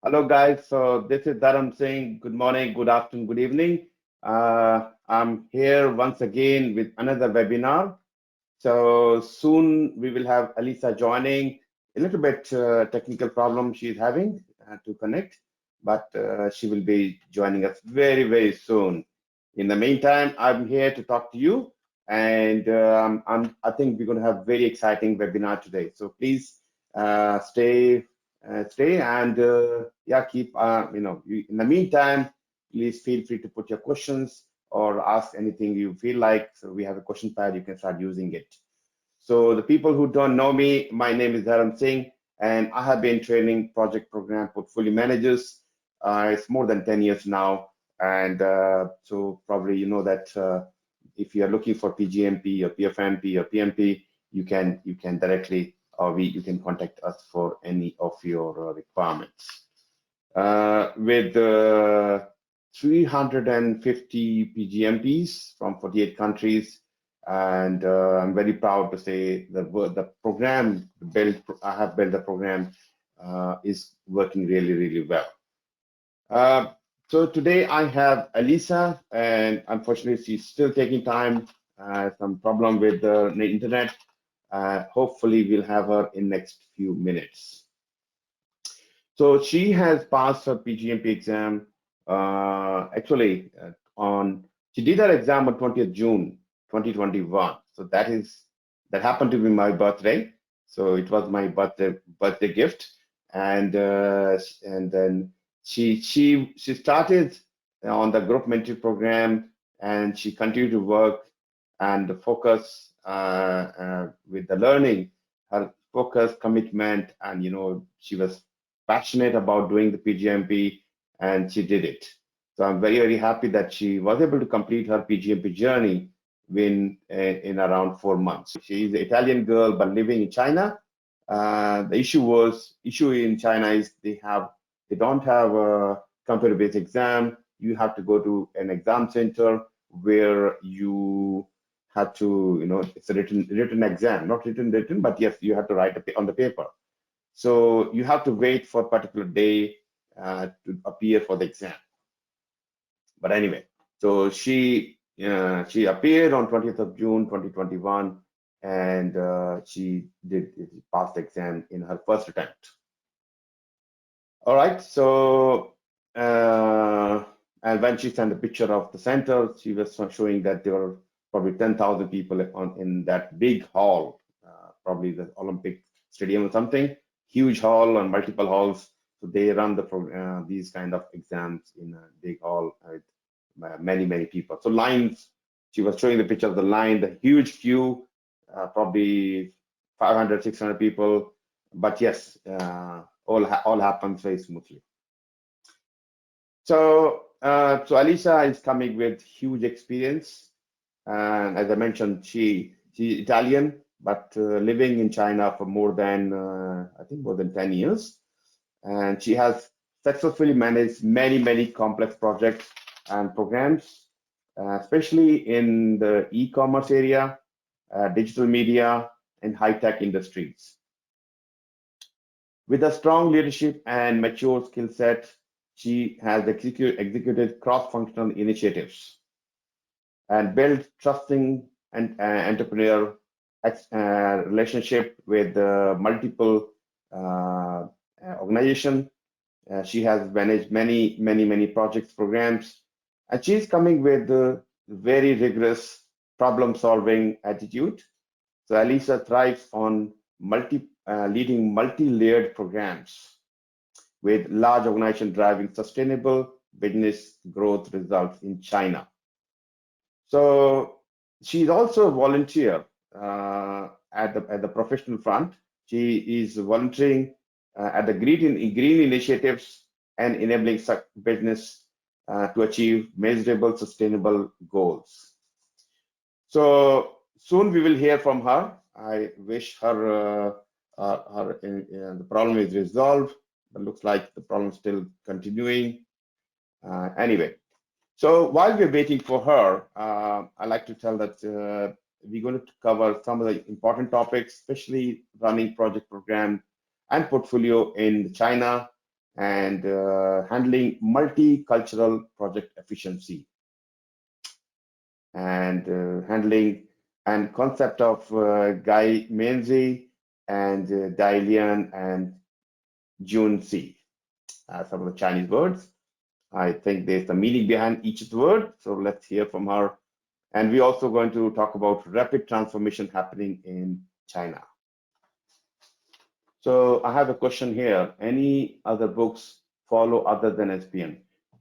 Hello, guys. So this is Dharam Singh. Good morning, good afternoon, good evening. I'm here once again with another webinar. So soon we will have Elisa joining. A little bit technical problem she's having to connect, but she will be joining us very, very soon. In the meantime, I'm here to talk to you, and I think we're going to have very exciting webinar today. So please stay and yeah, keep in the meantime, please feel free to put your questions or ask anything you feel like. So we have a question pad, you can start using it. So the people who don't know me, my name is Dharam Singh, and I have been training project program portfolio managers. It's more than 10 years now. And so probably you know that if you are looking for PgMP or PfMP or PMP, you can directly or you can contact us for any of your requirements. With 350 PgMPs from 48 countries, and I'm very proud to say that the program I have built the program is working really, really well. So today I have Elisa, and unfortunately she's still taking time, some problem with the internet. Hopefully we'll have her in next few minutes. So she has passed her PGMP exam. Actually, she did her exam on 20th June 2021. So that happened to be my birthday. So it was my birthday gift, and then she started on the group mentor program, and she continued to work and focus with the learning. Her focus, commitment, and she was passionate about doing the PGMP, and she did it. So I'm very, very happy that she was able to complete her PGMP journey in around 4 months. She is an Italian girl, but living in China. The issue in China is they don't have a computer-based exam. You have to go to an exam center where you have to, it's a written exam, not written, but yes, you have to write on the paper. So you have to wait for a particular day to appear for the exam. But anyway, so she appeared on 20th of June 2021, and she passed the exam in her first attempt. All right, so and when she sent a picture of the center, she was showing that there were probably 10,000 people in that big hall, probably the Olympic Stadium or something, huge hall and multiple halls. So they run these kind of exams in a big hall with many people. So lines, she was showing the picture of the line, the huge queue, probably 500, 600 people. But yes, all happens very smoothly. So Elisa is coming with huge experience, and as I mentioned, she's Italian, but living in China for more than I think more than 10 years, and she has successfully managed many complex projects and programs, especially in the e-commerce area, digital media, and high-tech industries. With a strong leadership and mature skill set, she has executed cross-functional initiatives and built trusting and entrepreneur relationship with multiple organizations. She has managed many projects, programs, and she's coming with a very rigorous problem-solving attitude. So Elisa thrives on leading multi-layered programs with large organizations driving sustainable business growth results in China. So she's also a volunteer at the professional front. She is volunteering at the green initiatives and enabling business to achieve measurable, sustainable goals. So soon we will hear from her. I wish her the problem is resolved, but looks like the problem is still continuing. Anyway, so while we're waiting for her, I'd like to tell that we're going to cover some of the important topics, especially running project program and portfolio in China, and handling multicultural project efficiency, and handling and concept of Guy Mianzi and Lian and Guanxi, some of the Chinese words. I think there's the meaning behind each word, so let's hear from her. And we're also going to talk about rapid transformation happening in China. So I have a question here. Any other books follow other than SPM?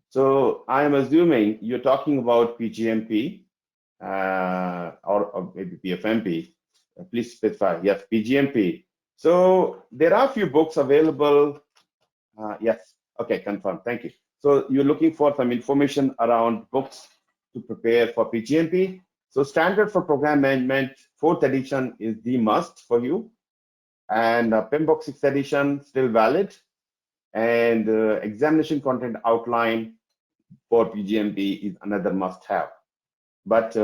So I am assuming you're talking about PgMP or maybe PfMP. Please specify. Yes, PgMP. So there are a few books available. Yes. Okay, confirmed. Thank you. So you're looking for some information around books to prepare for PgMP. So Standard for Program Management, 4th edition is the must for you. And PMBOK 6th edition still valid. And examination content outline for PgMP is another must-have. But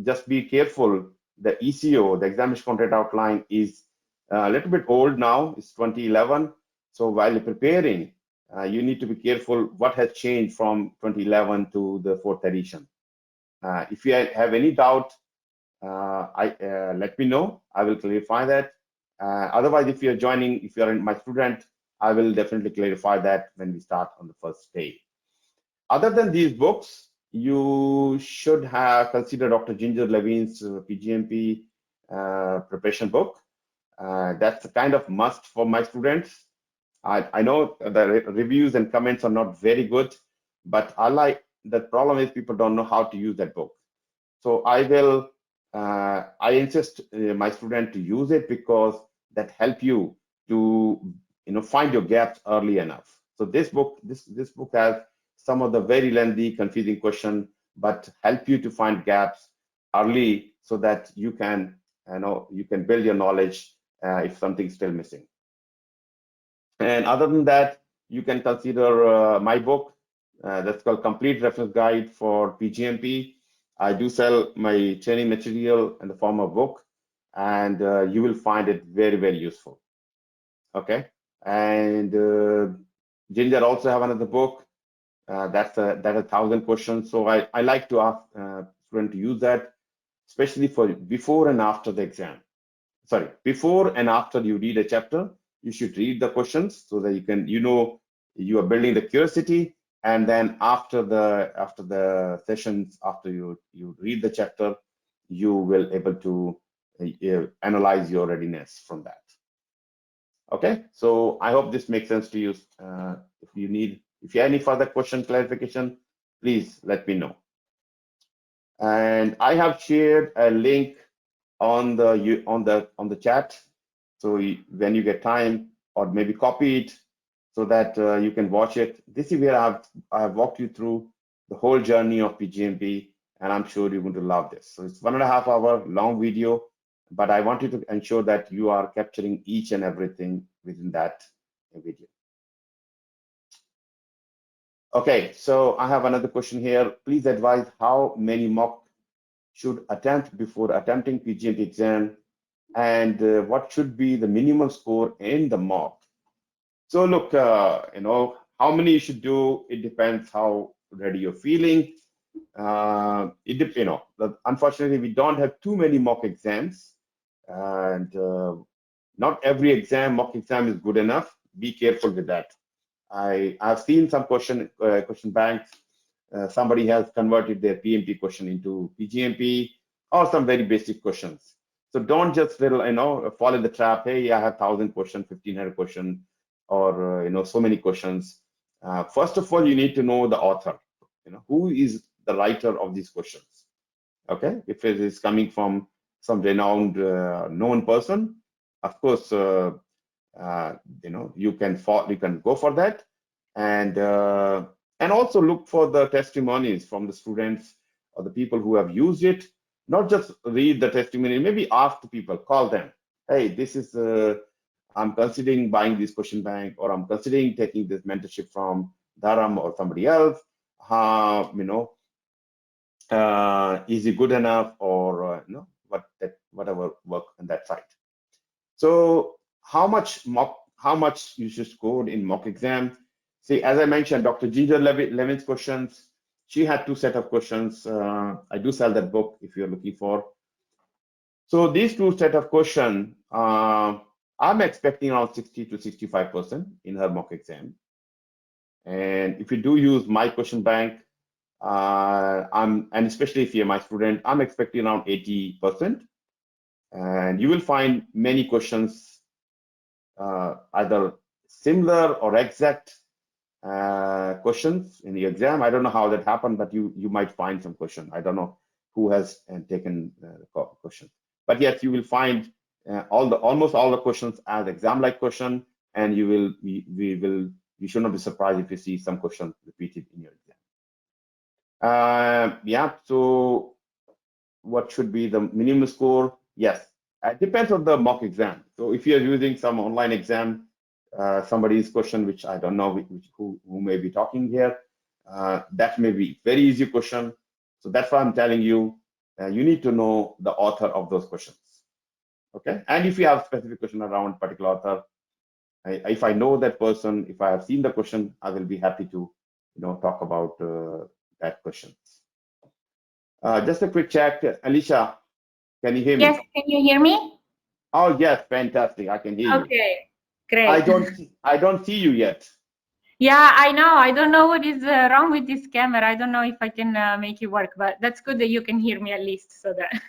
just be careful. The ECO, the examination content outline, is a little bit old now. It's 2011. So while you're preparing, you need to be careful what has changed from 2011 to the 4th edition. If you have any doubt, let me know. I will clarify that. Otherwise, if you're joining, if you're my student, I will definitely clarify that when we start on the first day. Other than these books, you should have considered Dr. Ginger Levine's PgMP preparation book. That's a kind of must for my students. I know the reviews and comments are not very good, but the problem is people don't know how to use that book. So I insist my student to use it because that help you to find your gaps early enough. So this book has some of the very lengthy, confusing questions, but help you to find gaps early so that you can build your knowledge if something's still missing. And other than that, you can consider my book that's called Complete Reference Guide for PgMP. I do sell my training material in the form of book, and you will find it very, very useful. Okay, and Ginger also have another book that's 1,000 questions. So I like to ask students to use that, especially for before and after the exam. Sorry, before and after you read a chapter, you should read the questions so that you can you are building the curiosity. And then after the sessions, after you read the chapter, you will able to analyze your readiness from that. Okay, so I hope this makes sense to you. If you have any further question, clarification, please let me know. And I have shared a link on the chat. So when you get time, or maybe copy it so that you can watch it. This is where I have walked you through the whole journey of PgMP, and I'm sure you're going to love this. So it's 1.5 hour long video, but I want you to ensure that you are capturing each and everything within that video. Okay, so I have another question here. Please advise how many mock should attempt before attempting PgMP exam, and what should be the minimum score in the mock. So look, how many you should do, it depends how ready you're feeling. Unfortunately, we don't have too many mock exams, and not every mock exam is good enough. Be careful with that. I've seen some question banks. Somebody has converted their PMP question into PgMP or some very basic questions. So don't just fall in the trap. Hey, I have 1,000 questions, 1,500 questions, or so many questions. First of all, you need to know the author. Who is the writer of these questions? Okay, if it is coming from some renowned known person, of course, you can go for that, and also look for the testimonies from the students or the people who have used it. Not just read the testimony, maybe ask the people, call them. Hey, this is I'm considering buying this question bank, or I'm considering taking this mentorship from Dharam or somebody else. Is it good enough, or whatever work on that side. So how much you should score in mock exam? See, as I mentioned, Dr. Ginger Levin's questions, she had 2 set of questions. I do sell that book if you're looking for. So these 2 set of questions, I'm expecting around 60 to 65% in her mock exam. And if you do use my question bank, and especially if you're my student, I'm expecting around 80%. And you will find many questions either similar or exact questions in the exam. I don't know how that happened, but you might find some question. I don't know who has taken the question, but yes, you will find almost all the questions as exam-like question, and you should not be surprised if you see some questions repeated in your exam. Yeah. So what should be the minimum score? Yes, it depends on the mock exam. So if you are using some online exam, somebody's question, which I don't know who may be talking here, that may be very easy question. So that's why I'm telling you, you need to know the author of those questions. Okay, and if you have specific question around particular author, if I know that person, if I have seen the question, I will be happy to talk about that question. Just a quick check, Alicia, can you hear me? Yes, can you hear me? Oh yes, fantastic. I can hear you. Okay, great. I don't see you yet. Yeah, I know. I don't know what is wrong with this camera. I don't know if I can make it work, but that's good that you can hear me at least. So that.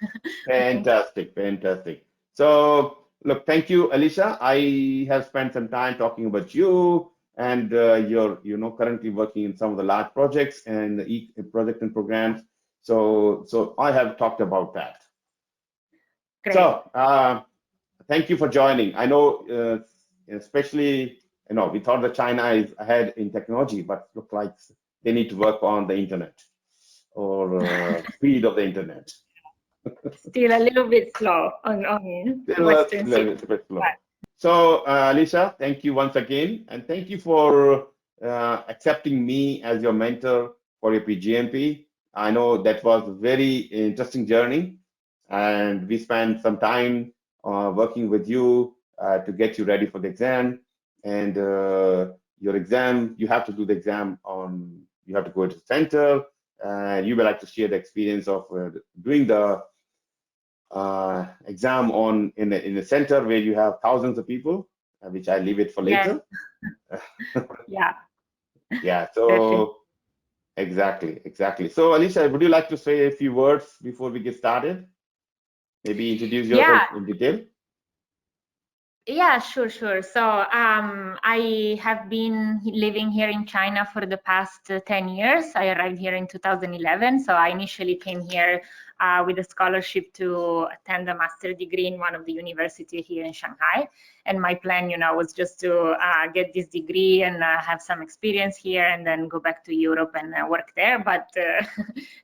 Fantastic, fantastic. So look, thank you, Alicia. I have spent some time talking about you, and you're currently working in some of the large projects and project and programs. So I have talked about that. Great. So thank you for joining. I know, especially we thought that China is ahead in technology, but look like they need to work on the internet or speed of the internet. Still a little bit slow on Western slow. So Alicia, thank you once again, and thank you for accepting me as your mentor for your PgMP. I know that was a very interesting journey, and we spent some time working with you to get you ready for the exam. And your exam, you have to do the exam you have to go to the center, and you would like to share the experience of doing the exam in the center where you have thousands of people, which I leave it for later. Yeah. Yeah. So exactly. So Alicia, would you like to say a few words before we get started? Maybe introduce yourself in detail. Yeah, sure. So I have been living here in China for the past 10 years. I arrived here in 2011. So I initially came here with a scholarship to attend a master's degree in one of the universities here in Shanghai. And my plan, was just to get this degree and have some experience here and then go back to Europe and work there. But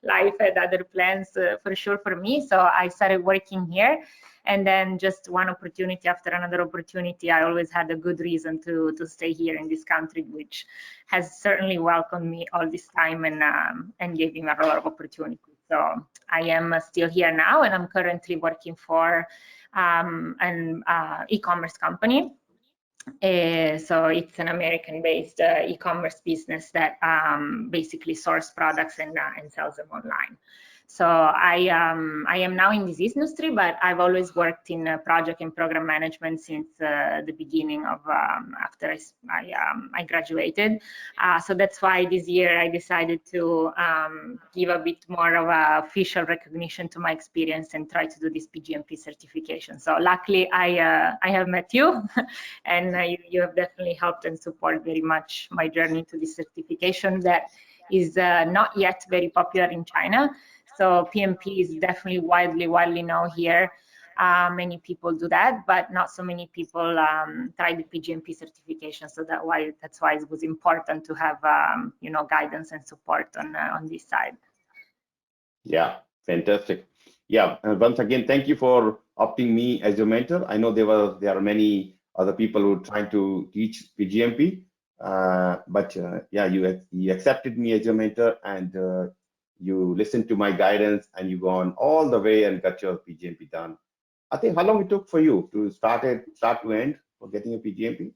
life had other plans for sure for me. So I started working here. And then just one opportunity after another opportunity, I always had a good reason to stay here in this country, which has certainly welcomed me all this time and gave me a lot of opportunities. So I am still here now, and I'm currently working for an e-commerce company. So it's an American-based e-commerce business that basically sources products and sells them online. So I am now in this industry, but I've always worked in project and program management since the beginning of after I graduated. So that's why this year I decided to give a bit more of a official recognition to my experience and try to do this PgMP certification. So luckily I have met you, and you have definitely helped and support very much my journey to this certification that is not yet very popular in China. So PMP is definitely widely known here. Many people do that, but not so many people try the PgMP certification. So that's why it was important to have guidance and support on this side. Yeah, fantastic. Yeah, and once again, thank you for opting me as your mentor. I know there are many other people who are trying to teach PgMP, but yeah, you accepted me as your mentor, and you listened to my guidance, and you gone all the way and got your PgMP done. I think how long it took for you to start to end for getting a PgMP?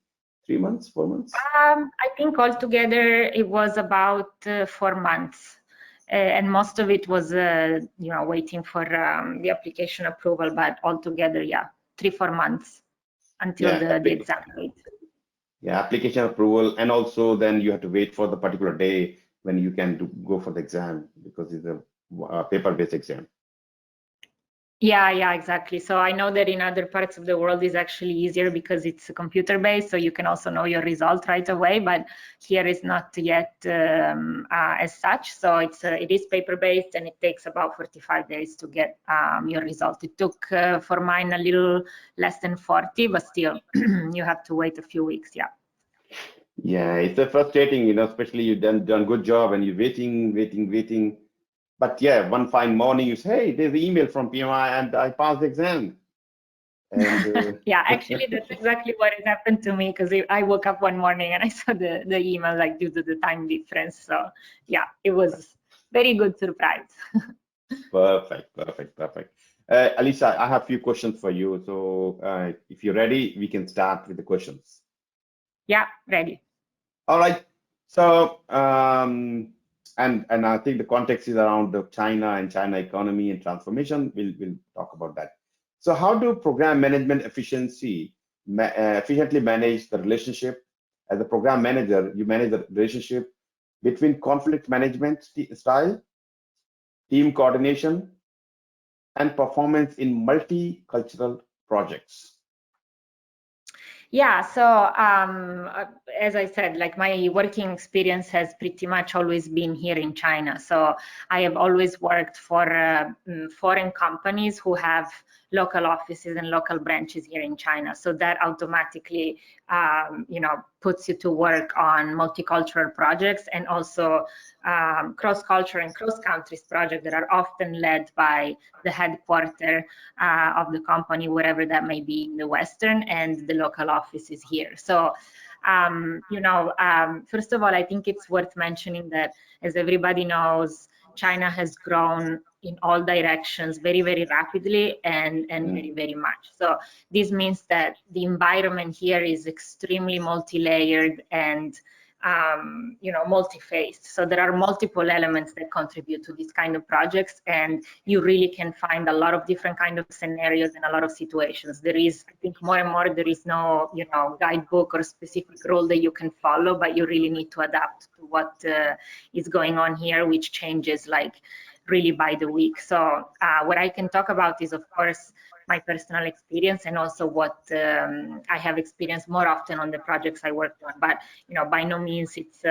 3 months, 4 months? I think altogether it was about 4 months. And most of it was, waiting for the application approval, but altogether, yeah, 3-4 months until the exam date. Yeah, application approval, and also then you have to wait for the particular day when you can go for the exam, because it's a paper-based exam. Yeah, exactly. So I know that in other parts of the world is actually easier because it's computer-based, so you can also know your result right away. But here is not yet as such. So it is paper-based, and it takes about 45 days to get your result. It took for mine a little less than 40, but still you have to wait a few weeks. Yeah. Yeah, it's frustrating, especially you've done good job and you're waiting. But yeah, one fine morning you say, hey, there's an email from PMI and I passed the exam. And yeah, actually that's exactly what has happened to me, because I woke up one morning and I saw the email, like, due to the time difference. So yeah, it was very good surprise. Perfect. Elisa, I have a few questions for you. So if you're ready, we can start with the questions. Yeah, ready. All right. So and I think the context is around the China and China economy and transformation. We'll talk about that. So how do program management efficiently manage the relationship? As a program manager, you manage the relationship between conflict management style, team coordination, and performance in multicultural projects. Yeah, so as I said, like, my working experience has pretty much always been here in China. So I have always worked for foreign companies who have local offices and local branches here in China. So that automatically, puts you to work on multicultural projects, and also cross-cultural and cross-countries projects that are often led by the headquarters of the company, wherever that may be in the Western, and the local offices here. So, first of all, I think it's worth mentioning that, as everybody knows, China has grown in all directions very, very rapidly and very, very much. So this means that the environment here is extremely multi-layered and multi-faced. So there are multiple elements that contribute to these kind of projects, and you really can find a lot of different kind of scenarios and a lot of situations. There is, I think, more and more, there is no, guidebook or specific rule that you can follow, but you really need to adapt to what is going on here, which changes like really by the week. So what I can talk about is, of course, my personal experience, and also what I have experienced more often on the projects I worked on. But by no means it's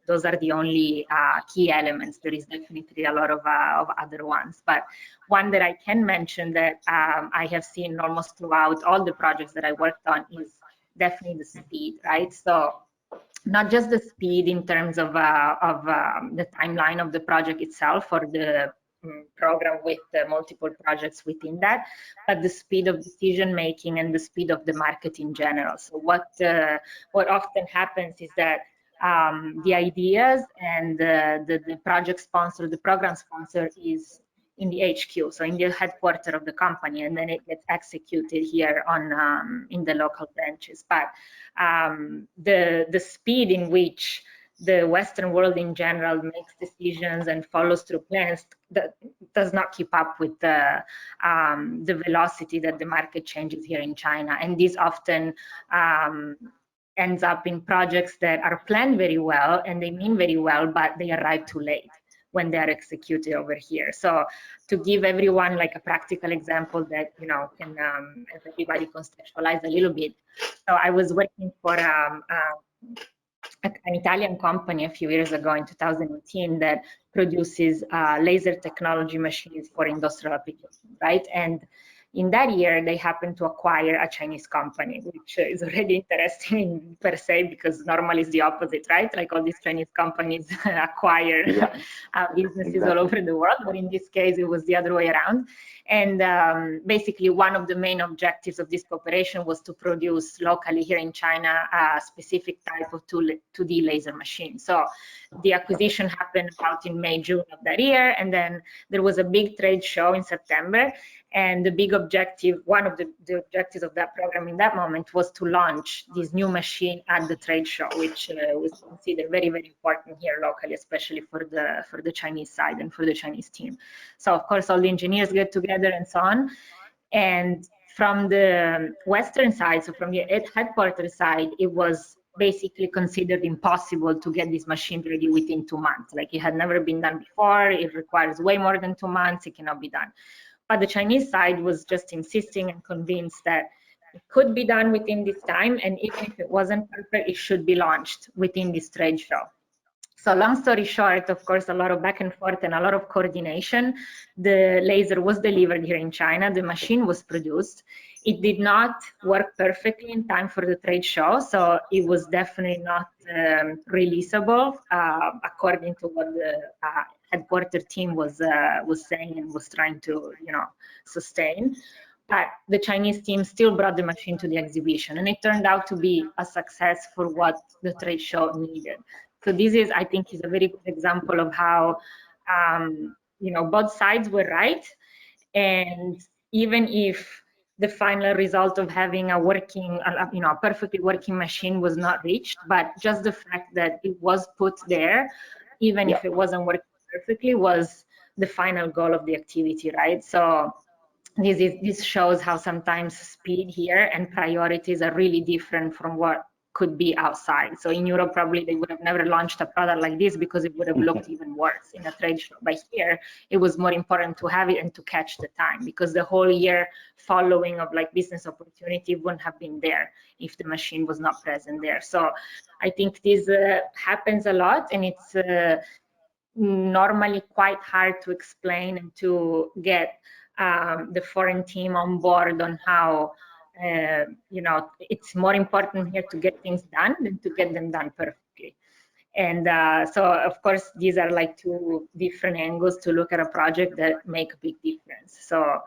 those are the only key elements. There is definitely a lot of other ones. But one that I can mention that I have seen almost throughout all the projects that I worked on is definitely the speed, right? So not just the speed in terms of the timeline of the project itself, or the program with multiple projects within that, but the speed of decision making and the speed of the market in general. So what often happens is that the ideas and the project sponsor, the program sponsor, is in the HQ, so in the headquarters of the company, and then it gets executed here on in the local branches. But the speed in which the Western world in general makes decisions and follows through plans that does not keep up with the velocity that the market changes here in China. And this often ends up in projects that are planned very well and they mean very well, but they arrive too late when they are executed over here. So to give everyone like a practical example that can help everybody contextualize a little bit. So I was working for an Italian company a few years ago in 2018 that produces laser technology machines for industrial applications, right? And in that year, they happened to acquire a Chinese company, which is already interesting per se, because normally it's the opposite, right? Like all these Chinese companies acquire businesses all over the world, but in this case, it was the other way around. And basically, one of the main objectives of this cooperation was to produce locally here in China a specific type of 2D laser machine. So the acquisition happened about in May, June of that year, and then there was a big trade show in September. And the big objective, one of the objectives of that program in that moment, was to launch this new machine at the trade show, which was considered very, very important here locally, especially for the Chinese side and for the Chinese team. So of course, all the engineers get together and so on. And from the Western side, so from the headquarters side, it was basically considered impossible to get this machine ready within 2 months. Like, it had never been done before. It requires way more than 2 months. It cannot be done. But the Chinese side was just insisting and convinced that it could be done within this time. And even if it wasn't perfect, it should be launched within this trade show. So long story short, of course, a lot of back and forth and a lot of coordination. The laser was delivered here in China. The machine was produced. It did not work perfectly in time for the trade show, so it was definitely not releasable according to what the headquarter team was saying and was trying to, sustain. But the Chinese team still brought the machine to the exhibition, and it turned out to be a success for what the trade show needed. So this is, I think, is a very good example of how, both sides were right. And even if the final result of having a working, a perfectly working machine was not reached, but just the fact that it was put there, even if it wasn't working perfectly, was the final goal of the activity, right? So this shows how sometimes speed here and priorities are really different from what could be outside. So in Europe, probably they would have never launched a product like this because it would have looked even worse in a trade show. But here, it was more important to have it and to catch the time, because the whole year following of like business opportunity wouldn't have been there if the machine was not present there. So I think this happens a lot, and it's normally quite hard to explain and to get the foreign team on board on how it's more important here to get things done than to get them done perfectly. And so, of course, these are like two different angles to look at a project that make a big difference. So,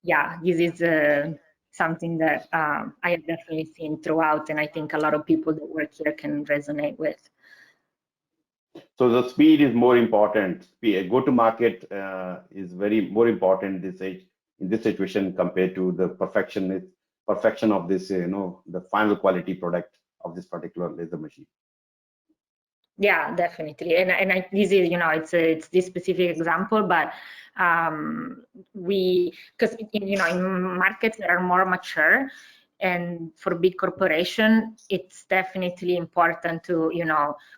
yeah, this is something that I have definitely seen throughout, and I think a lot of people that work here can resonate with. So the speed is more important. Go-to-market is more important in this situation compared to the perfection of this, the final quality product of this particular laser machine. Yeah, definitely. And this is, it's this specific example, but because in markets that are more mature, and for big corporation, it's definitely important to,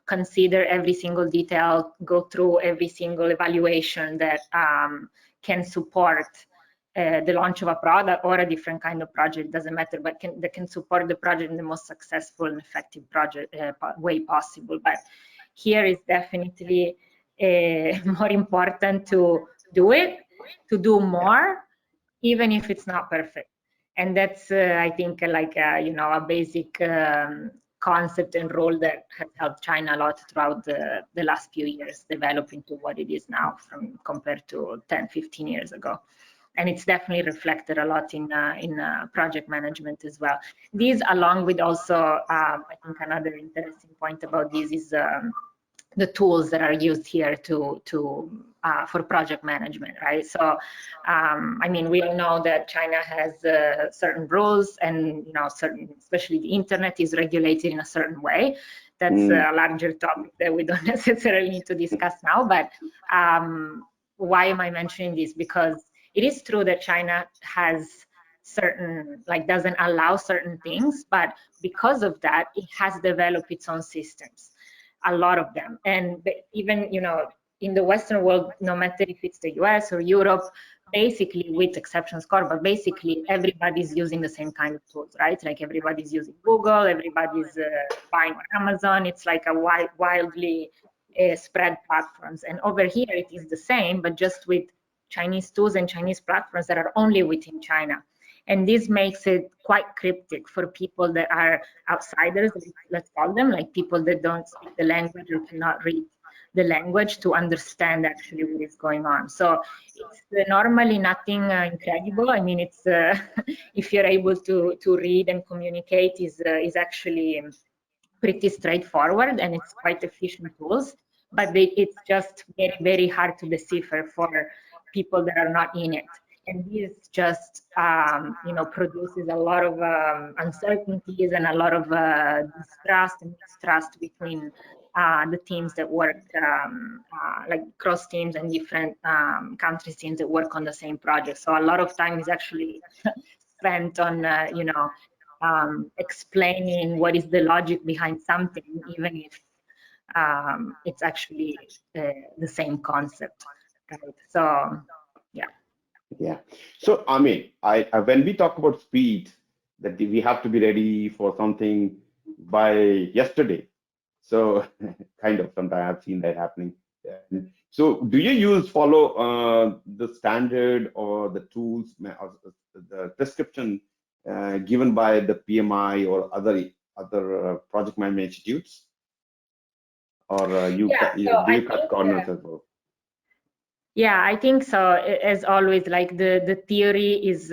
consider every single detail, go through every single evaluation that can support the launch of a product or a different kind of project, doesn't matter, but that can support the project in the most successful and effective project way possible. But here is definitely more important to do it, to do more, even if it's not perfect. And that's, I think, like, a basic concept and role that has helped China a lot throughout the last few years, develop into what it is now compared to 10, 15 years ago. And it's definitely reflected a lot in project management as well. These, along with also, I think another interesting point about this is the tools that are used here for project management, right? So, I mean, we all know that China has certain rules, and certain, especially the internet, is regulated in a certain way. That's a larger topic that we don't necessarily need to discuss now. But why am I mentioning this? Because it is true that China has certain, doesn't allow certain things, but because of that, it has developed its own systems. A lot of them. And even, in the Western world, no matter if it's the US or Europe, basically, with exceptions, but basically everybody's using the same kind of tools, right? Like, everybody's using Google, everybody's buying on Amazon. It's like a wildly spread platforms. And over here, it is the same, but just with Chinese tools and Chinese platforms that are only within China. And this makes it quite cryptic for people that are outsiders, let's call them, like people that don't speak the language or cannot read the language to understand actually what is going on. So it's normally nothing incredible. I mean, it's if you're able to read and communicate, is actually pretty straightforward, and it's quite efficient tools. But it's just very, very hard to decipher for people that are not in it. And this just, produces a lot of uncertainties and a lot of distrust and mistrust between the teams that work, like cross teams and different country teams that work on the same project. So a lot of time is actually spent on, explaining what is the logic behind something, even if it's actually the same concept, right? So, yeah. Yeah. So, I mean, when we talk about speed, that we have to be ready for something by yesterday. So, kind of, sometimes I've seen that happening. So, do you follow the standard or the tools, or the prescription given by the PMI or other project management institutes, or do you cut corners as well? Yeah, I think so. As always, like the theory is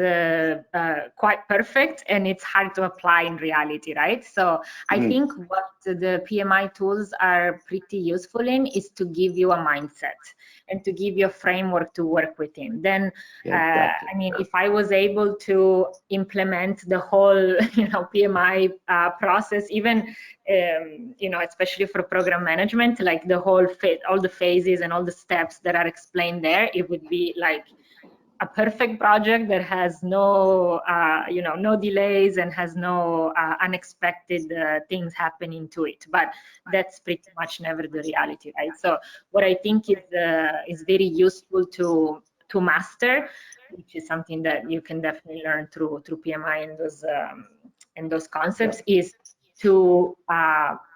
quite perfect, and it's hard to apply in reality, right? So I think what the PMI tools are pretty useful in is to give you a mindset and to give you a framework to work within. Then, exactly. I mean, if I was able to implement the whole, PMI process, even especially for program management, like the whole all the phases and all the steps that are explained there, it would be like a perfect project that has no, no delays and has no unexpected things happening to it. But that's pretty much never the reality, right? So what I think is very useful to master, which is something that you can definitely learn through PMI and those concepts, is to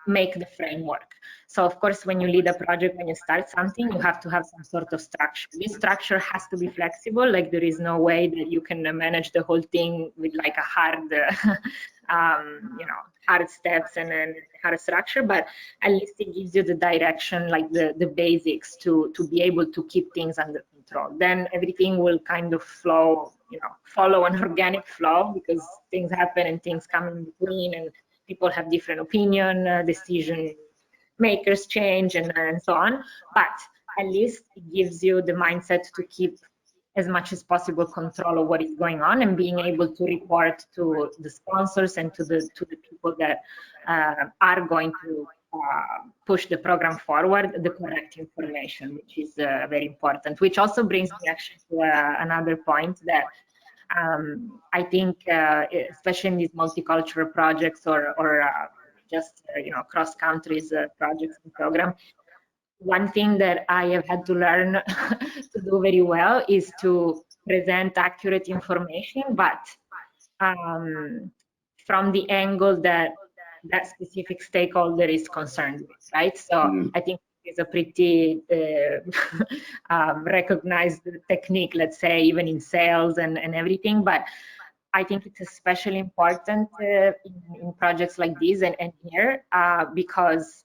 make the framework. So of course, when you lead a project, when you start something, you have to have some sort of structure. This structure has to be flexible. Like there is no way that you can manage the whole thing with like a hard, hard steps and then hard structure. But at least it gives you the direction, like the basics to be able to keep things under control. Then everything will kind of flow, follow an organic flow, because things happen and things come in between, and people have different opinion, decision makers change, and so on. But at least it gives you the mindset to keep as much as possible control of what is going on, and being able to report to the sponsors and to the people that are going to push the program forward the correct information, which is very important. Which also brings me actually to another point that I think, especially in these multicultural projects or just cross countries projects and program, one thing that I have had to learn to do very well is to present accurate information, but from the angle that that specific stakeholder is concerned with, right? So I think it's a pretty recognized technique, let's say, even in sales and everything. But I think it's especially important in projects like this and here, because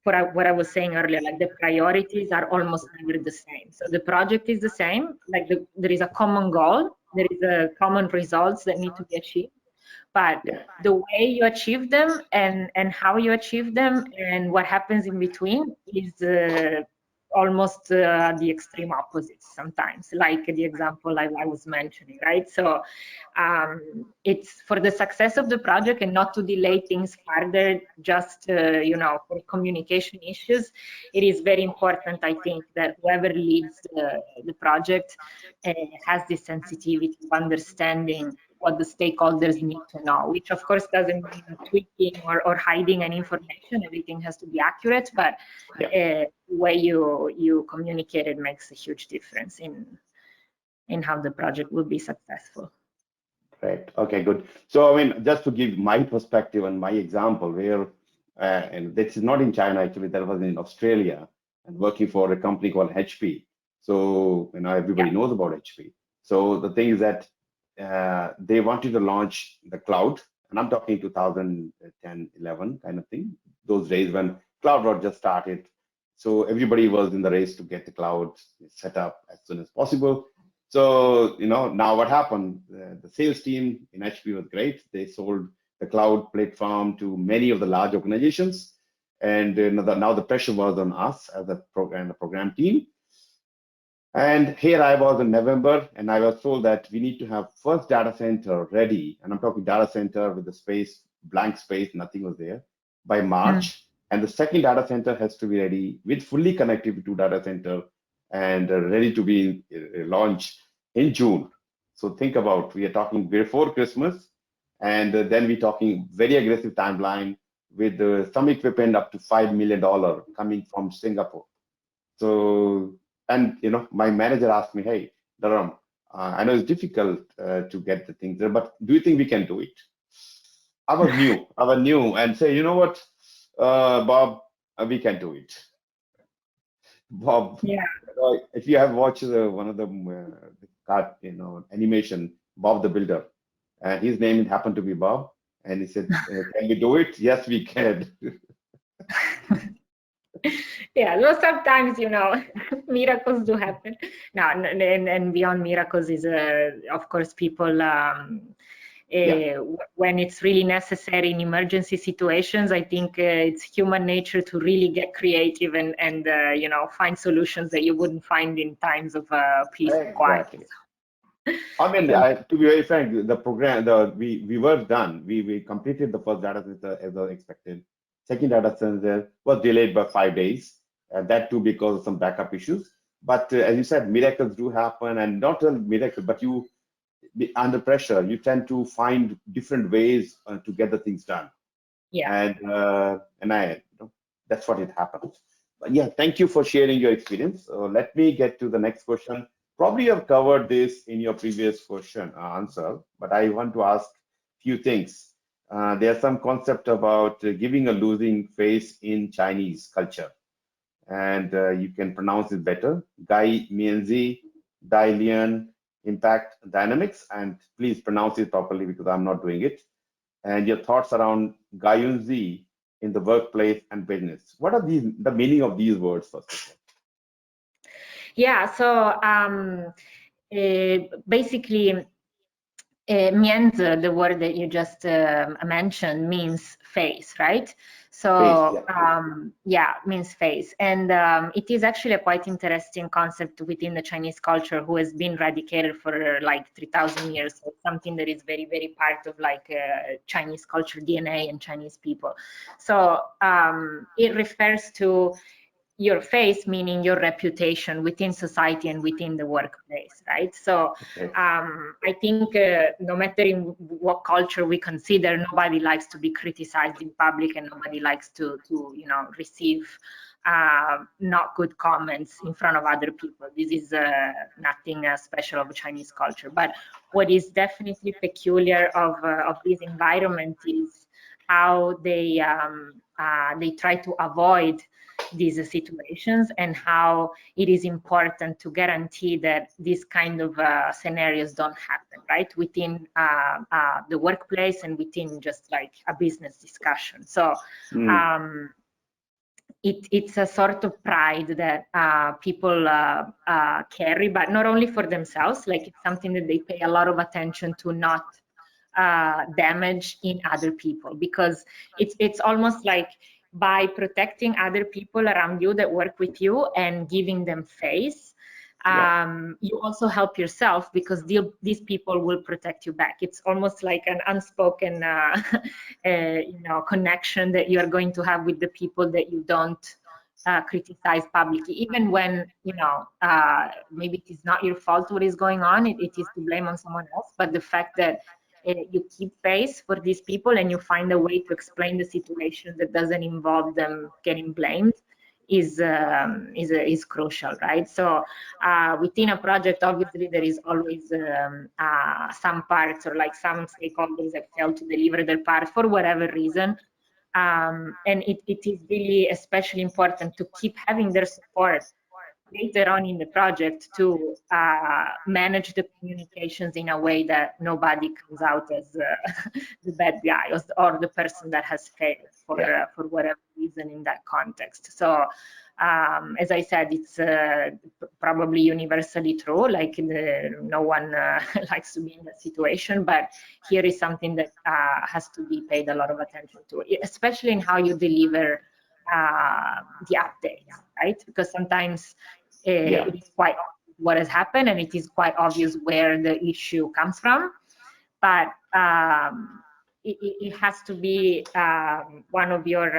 what I was saying earlier, like the priorities are almost never the same. So the project is the same, like there is a common goal, there is a common results that need to be achieved. But the way you achieve them and how you achieve them and what happens in between is almost the extreme opposites sometimes, like the example I was mentioning, right? So it's for the success of the project and not to delay things further, just for communication issues. It is very important, I think, that whoever leads the project has this sensitivity of understanding what the stakeholders need to know, which of course doesn't mean tweaking or hiding any information. Everything has to be accurate, but the way you communicate it makes a huge difference in how the project will be successful. Right. Okay, good. So, I mean, just to give my perspective and my example, where, and this is not in China, actually, that was in Australia, and working for a company called HP. So, everybody knows about HP. So the thing is that they wanted to launch the cloud, and I'm talking 2010, 11 kind of thing, those days when cloud was just started. So everybody was in the race to get the cloud set up as soon as possible. So, now what happened, the sales team in HP was great. They sold the cloud platform to many of the large organizations. And now the pressure was on us as a program team. And here I was in November, and I was told that we need to have first data center ready, and I'm talking data center with the space, blank space, nothing was there, by March. And the second data center has to be ready with fully connectivity to data center and ready to be launched in June. So think about, we are talking before Christmas, and then we're talking very aggressive timeline with some equipment up to $5 million coming from Singapore. So, and my manager asked me, hey, Dharam, I know it's difficult to get the things there, but do you think we can do it? I was new and say, you know what, Bob, we can do it. Bob, Yeah. if you have watched one of the animation, Bob the Builder, and his name happened to be Bob, and he said, can we do it? Yes, we can. Yeah, well, sometimes miracles do happen. No, and beyond miracles is of course people when it's really necessary in emergency situations. I think it's human nature to really get creative and find solutions that you wouldn't find in times of peace and quiet. Exactly. I mean, to be very frank, the program, we were done. We completed the first data center as expected. Second data center was delayed by 5 days, and that too because of some backup issues. But as you said, miracles do happen, and not a miracle, but you under pressure, you tend to find different ways to get the things done. Yeah. And that's what it happens. But yeah, thank you for sharing your experience. Let me get to the next question. Probably you have covered this in your previous question answer, but I want to ask a few things. There's some concept about giving a losing face in Chinese culture, and you can pronounce it better. Mianzi, Lian, impact dynamics, and please pronounce it properly because I'm not doing it. And your thoughts around Gayunzi in the workplace and business. What are the meaning of these words, first of all? Yeah, so basically, Mianzi, the word that you just mentioned, means face, right? So means face, and it is actually a quite interesting concept within the Chinese culture, who has been eradicated for like 3,000 years. So something that is very, very part of like Chinese culture DNA and Chinese people. So it refers to your face, meaning your reputation within society and within the workplace, right? So I think no matter in what culture we consider, nobody likes to be criticized in public, and nobody likes to receive not good comments in front of other people. This is nothing special of Chinese culture. But what is definitely peculiar of this environment is how they try to avoid these situations, and how it is important to guarantee that these kind of scenarios don't happen, right, within the workplace and within just like a business discussion. So it's a sort of pride that people carry, but not only for themselves. Like, it's something that they pay a lot of attention to not damage in other people, because it's almost like by protecting other people around you that work with you and giving them face, you also help yourself, because these people will protect you back. It's almost like an unspoken connection that you are going to have with the people that you don't criticize publicly, even when maybe it is not your fault what is going on, it is to blame on someone else. But the fact that you keep face for these people and you find a way to explain the situation that doesn't involve them getting blamed is crucial, right? So within a project, obviously there is always some parts, or like some stakeholders that fail to deliver their part for whatever reason, and it is really especially important to keep having their support later on in the project to manage the communications in a way that nobody comes out as the bad guy or the person that has failed for whatever reason in that context. So as I said, it's probably universally true, like no one likes to be in that situation, but here is something that has to be paid a lot of attention to, especially in how you deliver the updates, right? Because sometimes it is quite often what has happened, and it is quite obvious where the issue comes from. But it has to be one of your,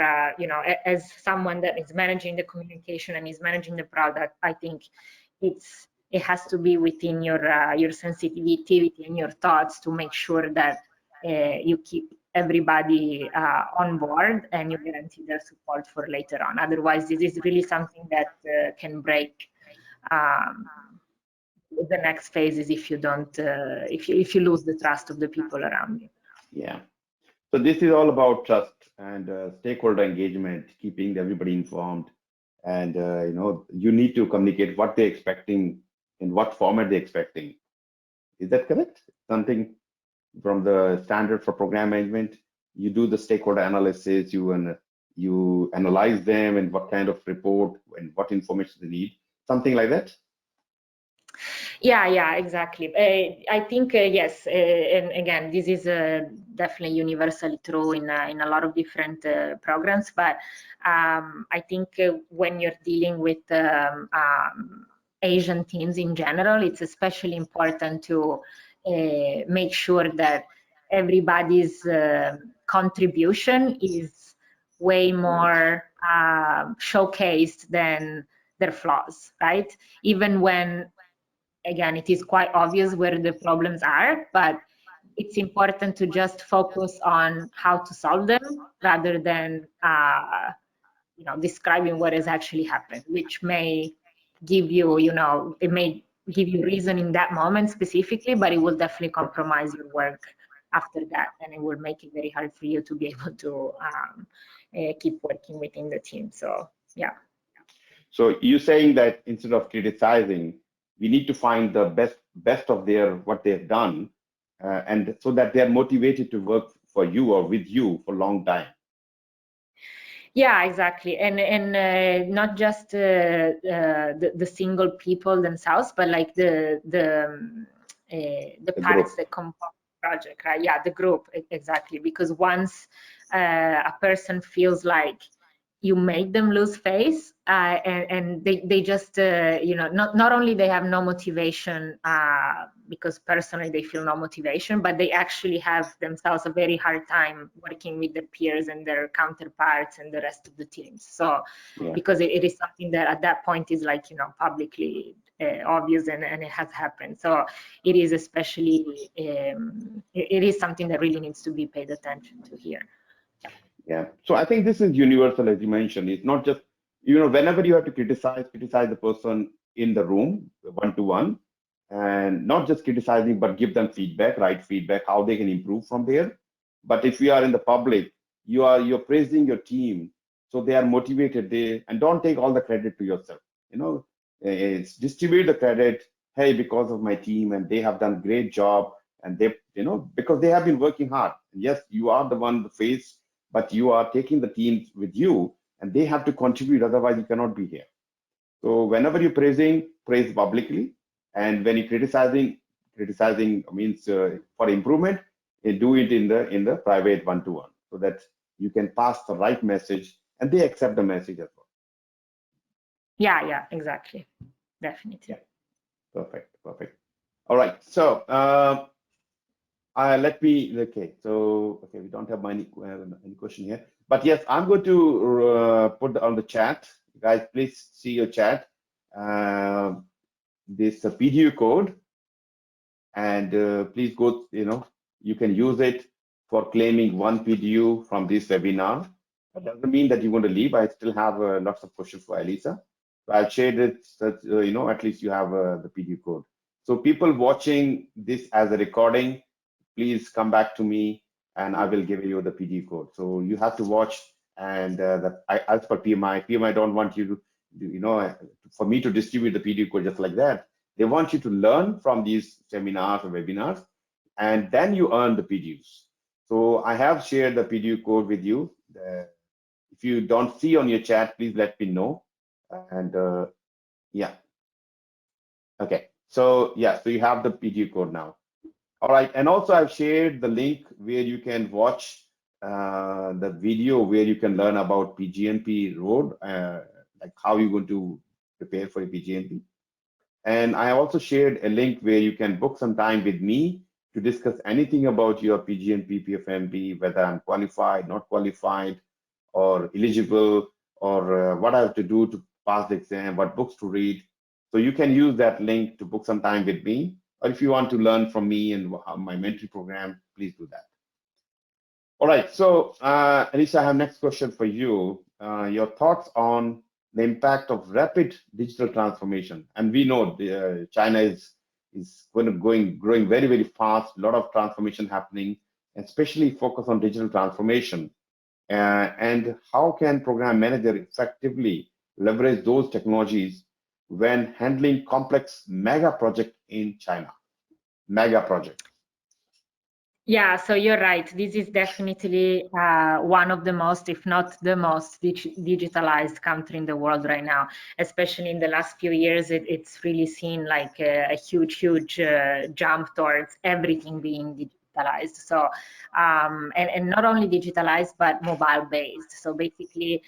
as someone that is managing the communication and is managing the product, I think it has to be within your sensitivity and your thoughts to make sure that you keep everybody on board and you guarantee their support for later on. Otherwise, this is really something that can break the next phase is if you don't, if you lose the trust of the people around you. Yeah. So this is all about trust and stakeholder engagement, keeping everybody informed, and you need to communicate what they're expecting, in what format they're expecting. Is that correct? Something from the standard for program management, you do the stakeholder analysis, you analyze them and what kind of report and what information they need, something like that. Yeah, exactly. I think yes, and again, this is definitely universally true in a lot of different programs. But I think when you're dealing with Asian teams in general, it's especially important to make sure that everybody's contribution is way more showcased than their flaws, right? Even when, again, it is quite obvious where the problems are, but it's important to just focus on how to solve them rather than describing what has actually happened, which may give you, it may give you reason in that moment specifically, but it will definitely compromise your work after that, and it will make it very hard for you to be able to keep working within the team. So yeah. So you're saying that instead of criticizing, we need to find the best of what they've done, and so that they're motivated to work for you or with you for a long time. Yeah, exactly, and not just the single people themselves, but like the parts that compose the project, right? Yeah, the group, exactly. Because once a person feels like you make them lose face, and they just not only they have no motivation because personally they feel no motivation, but they actually have themselves a very hard time working with their peers and their counterparts and the rest of the teams. So yeah. Because it is something that at that point is like publicly obvious and it has happened. So it is especially it is something that really needs to be paid attention to here. Yeah, so I think this is universal, as you mentioned. It's not just, whenever you have to criticize the person in the room, one-to-one, and not just criticizing, but give them feedback, right feedback, how they can improve from there. But if you are in the public, you're praising your team, so they are motivated. And don't take all the credit to yourself. It's distribute the credit. Hey, because of my team, and they have done great job, and they, because they have been working hard. Yes, you are the one, the face, but you are taking the teams with you, and they have to contribute, otherwise you cannot be here. So whenever you're praising, praise publicly, and when you're criticizing means for improvement, do it in the private one-to-one, so that you can pass the right message and they accept the message as well. Yeah, exactly, definitely. Yeah. Perfect. All right, so we don't have any question here, but yes, I'm going to put on the chat. You guys, please see your chat. This PDU code, and please go. You can use it for claiming one PDU from this webinar. That doesn't mean that you want to leave. I still have lots of questions for Elisa. So I'll share this. At least you have the PDU code. So people watching this as a recording, please come back to me and I will give you the PDU code. So you have to watch, and as per PMI don't want you to, for me to distribute the PDU code just like that. They want you to learn from these seminars or webinars, and then you earn the PDUs. So I have shared the PDU code with you. If you don't see on your chat, please let me know. And yeah. Okay. So yeah, so you have the PDU code now. All right, and also I've shared the link where you can watch the video where you can learn about PgMP road, like how you're going to prepare for a PgMP. And I also shared a link where you can book some time with me to discuss anything about your PgMP, PfMP, whether I'm qualified, not qualified, or eligible, or what I have to do to pass the exam, what books to read. So you can use that link to book some time with me. Or if you want to learn from me and my mentoring program, please do that. All right, so Elisa, I have next question for you. Your thoughts on the impact of rapid digital transformation. And we know China is growing very, very fast, a lot of transformation happening, especially focus on digital transformation. And how can program manager effectively leverage those technologies when handling complex mega project in China? Mega project. Yeah, so you're right. This is definitely one of the most, if not the most, digitalized country in the world right now. Especially in the last few years, it's really seen like a huge jump towards everything being digitalized. So, and not only digitalized, but mobile based. So basically,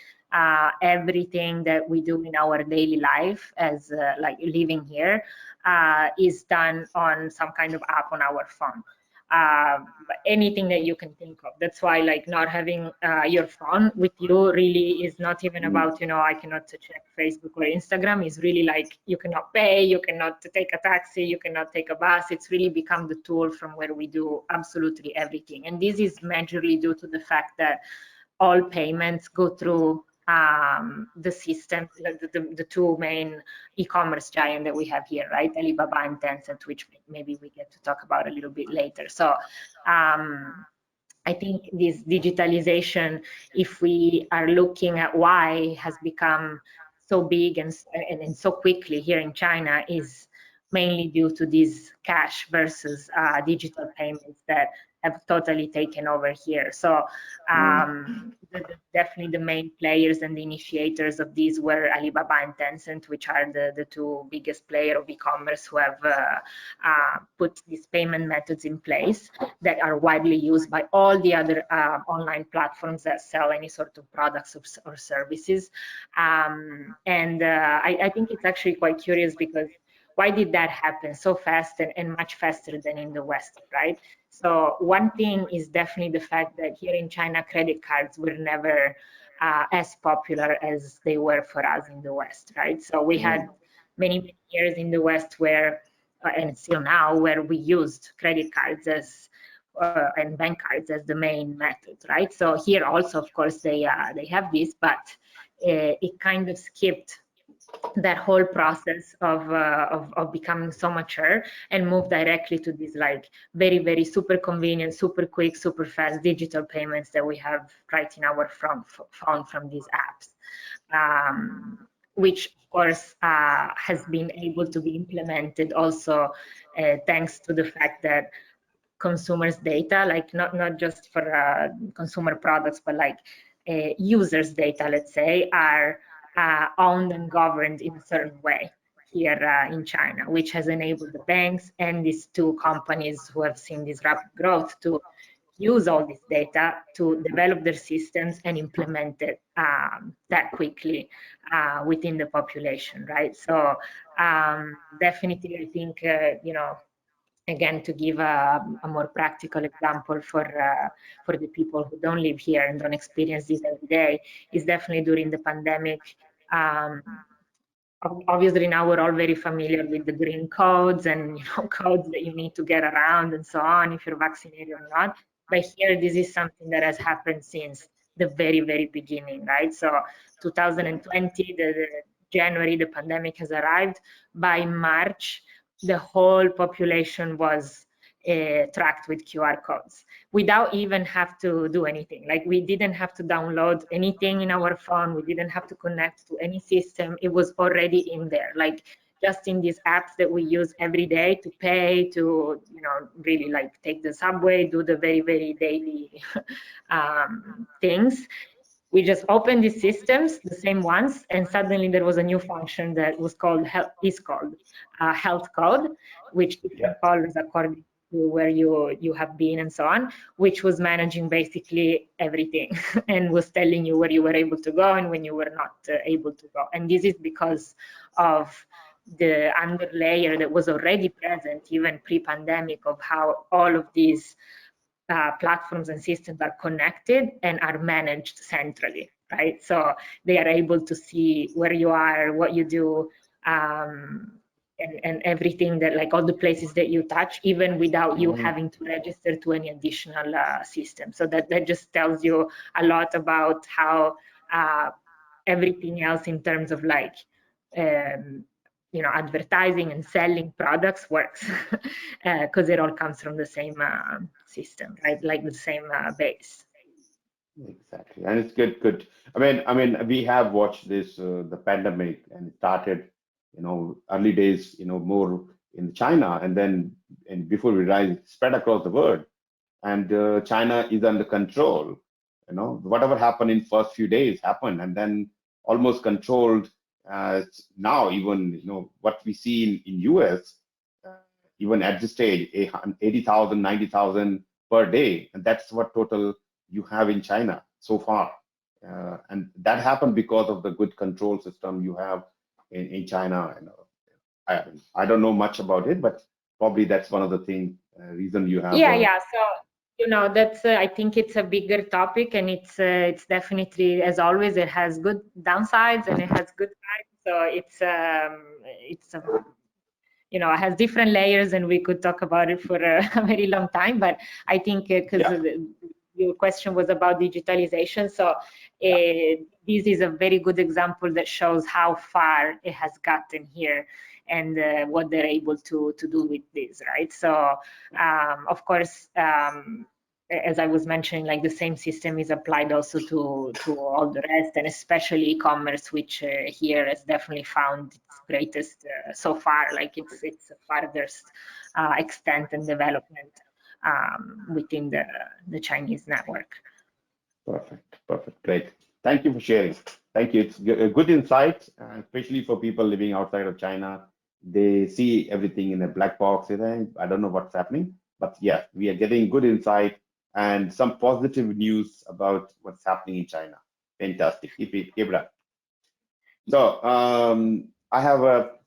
everything that we do in our daily life as like living here is done on some kind of app on our phone. Anything that you can think of. That's why like not having your phone with you really is not even about, you know, I cannot check Facebook or Instagram. It's really like you cannot pay, you cannot take a taxi, you cannot take a bus. It's really become the tool from where we do absolutely everything. And this is majorly due to the fact that all payments go through the system, the two main e-commerce giant that we have here, right? Alibaba and Tencent, which maybe we get to talk about a little bit later. So I think this digitalization, if we are looking at why it has become so big and so quickly here in China, is mainly due to these cash versus digital payments that have totally taken over here. So definitely the main players and the initiators of these were Alibaba and Tencent, which are the two biggest players of e-commerce who have put these payment methods in place that are widely used by all the other online platforms that sell any sort of products or services. I think it's actually quite curious because why did that happen so fast and much faster than in the West, right? So one thing is definitely the fact that here in China, credit cards were never as popular as they were for us in the West, right? So we had many years in the West where, and still now, where we used credit cards as and bank cards as the main method, right? So here also, of course, they have this, but it kind of skipped that whole process of becoming so mature and move directly to these like very super convenient, super quick, super fast digital payments that we have right in our phone from these apps, which of course has been able to be implemented also thanks to the fact that consumers' data, like not just for consumer products, but like users' data, let's say, are owned and governed in a certain way here in China, which has enabled the banks and these two companies who have seen this rapid growth to use all this data to develop their systems and implement it that quickly within the population, right? So definitely, I think, you know, again, to give a more practical example for the people who don't live here and don't experience this every day, is definitely during the pandemic. Obviously, now we're all very familiar with the green codes and, you know, codes that you need to get around and so on if you're vaccinated or not. But here, this is something that has happened since the very beginning, right? So 2020, the January, the pandemic has arrived. By March, the whole population was tracked with QR codes without even have to do anything. Like we didn't have to download anything in our phone. We didn't have to connect to any system. It was already in there. Like just in these apps that we use every day to pay, to, you know, really like take the subway, do the very daily things. We just opened these systems, the same ones, and suddenly there was a new function that was called health code, which different colors according to where you have been and so on, which was managing basically everything and was telling you where you were able to go and when you were not able to go. And this is because of the underlayer that was already present even pre-pandemic of how all of these platforms and systems are connected and are managed centrally, right? So they are able to see where you are, what you do, and everything that, like all the places that you touch, even without you having to register to any additional system. So that just tells you a lot about how everything else in terms of like advertising and selling products works, because it all comes from the same system, right? Like the same base. Exactly, and it's good. I mean, we have watched this the pandemic, and it started, early days, more in China, and before we realized, it spread across the world, and China is under control. Whatever happened in first few days happened, and then almost controlled. Now, even what we see in US, even at this stage, 80,000, 90,000 per day, and that's what total you have in China so far. And that happened because of the good control system you have in China. I don't know much about it, but probably that's one of the reason you have. Yeah. So that's I think it's a bigger topic, and it's definitely, as always, it has good downsides and it has good sides. So it has different layers, and we could talk about it for a very long time. But I think because your question was about digitalization, so this is a very good example that shows how far it has gotten here and what they're able to do with this, right? So of course, as I was mentioning, like the same system is applied also to all the rest, and especially e-commerce, which here has definitely found its greatest so far, like its farthest extent and development within the Chinese network. Perfect, great. Thank you for sharing. Thank you. It's a good insight, especially for people living outside of China. They see everything in a black box. I don't know what's happening, but yeah, we are getting good insight and some positive news about what's happening in China. Fantastic. Keep it up. So I have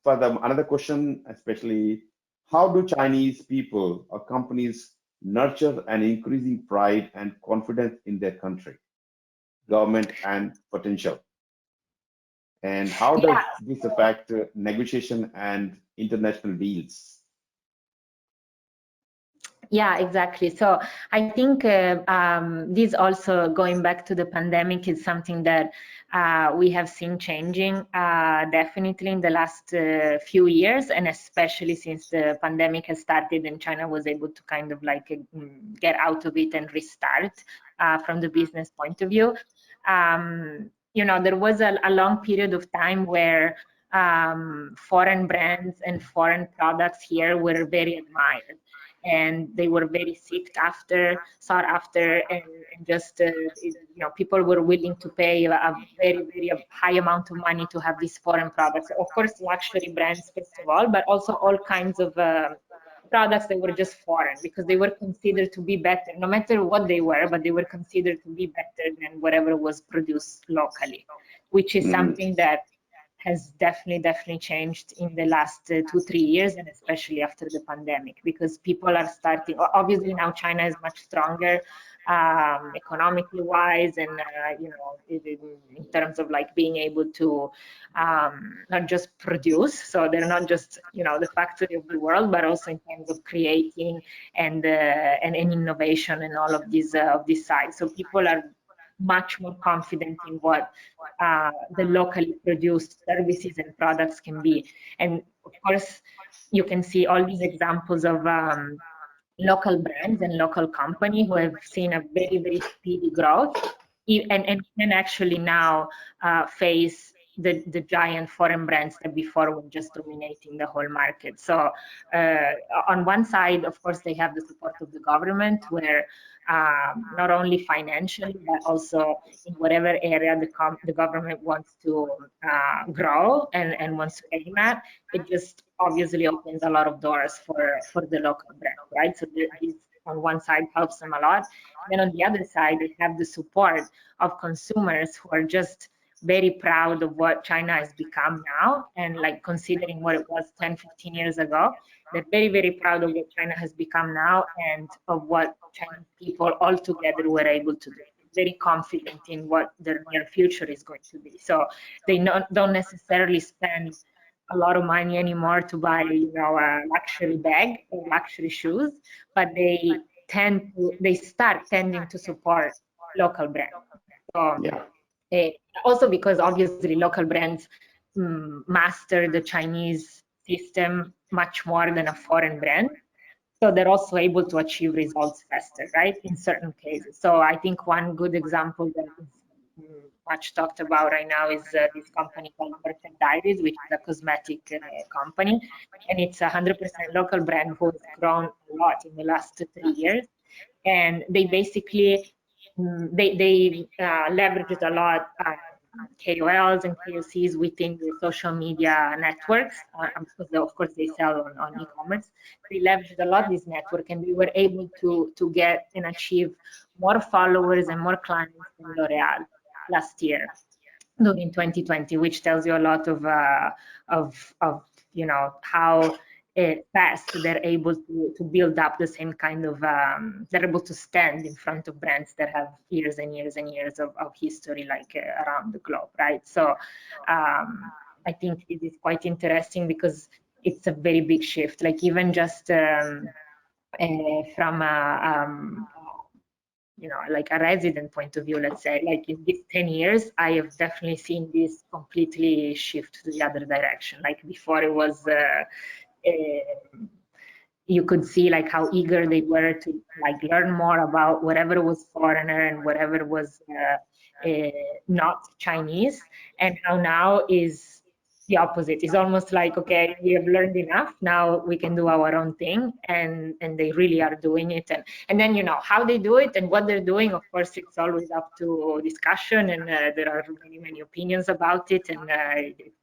another question, especially how do Chinese people or companies nurture an increasing pride and confidence in their country, government, and potential? And how does this affect negotiation and international deals? Yeah, exactly. So I think this also, going back to the pandemic, is something that we have seen changing definitely in the last few years, and especially since the pandemic has started and China was able to kind of like get out of it and restart from the business point of view. There was a long period of time where foreign brands and foreign products here were very admired, and they were very sought after, and just people were willing to pay a very, very high amount of money to have these foreign products. Of course, luxury brands first of all, but also all kinds of products that were just foreign, because they were considered to be better, no matter what they were, but they were considered to be better than whatever was produced locally, which is something that has definitely changed in the last 2-3 years, and especially after the pandemic, because people are starting, obviously now China is much stronger economically wise, and in terms of like being able to not just produce, so they're not just the factory of the world, but also in terms of creating and innovation and all of these sides. So people are much more confident in what the locally produced services and products can be. And of course, you can see all these examples of local brands and local companies who have seen a very, very speedy growth, and can actually now face the giant foreign brands that before were just dominating the whole market. So on one side, of course, they have the support of the government, where not only financially, but also in whatever area the government wants to grow and wants to aim at, it just obviously opens a lot of doors for the local brand, right? So this on one side helps them a lot. Then on the other side, they have the support of consumers who are just very proud of what China has become now, and like considering what it was 10, 15 years ago, they're very, very proud of what China has become now and of what Chinese people all together were able to do. Very confident in what their near future is going to be. So they don't necessarily spend a lot of money anymore to buy, a luxury bag or luxury shoes, but they start tending to support local brands. So also because obviously local brands master the Chinese system much more than a foreign brand. So they're also able to achieve results faster, right? In certain cases. So I think one good example that is much talked about right now is this company called Perfect Diaries, which is a cosmetic company, and it's 100% local brand who has grown a lot in the last 3 years. And they basically they leveraged a lot KOLs and KOCs within the social media networks, because of course they sell on e-commerce. They leveraged a lot this network, and they were able to get and achieve more followers and more clients than L'Oreal last year, in 2020, which tells you a lot of how fast they're able to build up the same kind of, they're able to stand in front of brands that have years and years and years of history, like around the globe, right? So I think it is quite interesting because it's a very big shift, like even just from like a resident point of view, let's say, like in these 10 years, I have definitely seen this completely shift to the other direction. Like before it was, you could see like how eager they were to like learn more about whatever was foreigner and whatever was not Chinese, and how now is the opposite. It's almost like, okay, we have learned enough, now we can do our own thing, and they really are doing it. And then how they do it and what they're doing, of course it's always up to discussion, and there are many opinions about it, and it's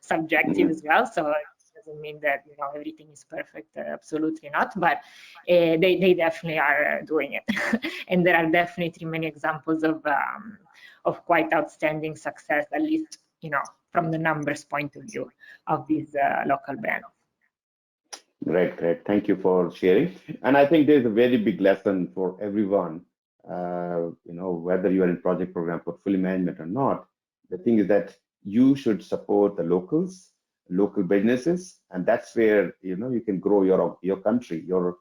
subjective as well. So doesn't mean that everything is perfect, absolutely not, but they definitely are doing it. And there are definitely many examples of quite outstanding success, at least from the numbers point of view of these local brands. Great. Thank you for sharing. And I think there's a very big lesson for everyone, whether you are in project program portfolio management or not. The thing is that you should support the locals, local businesses, and that's where you can grow your country, your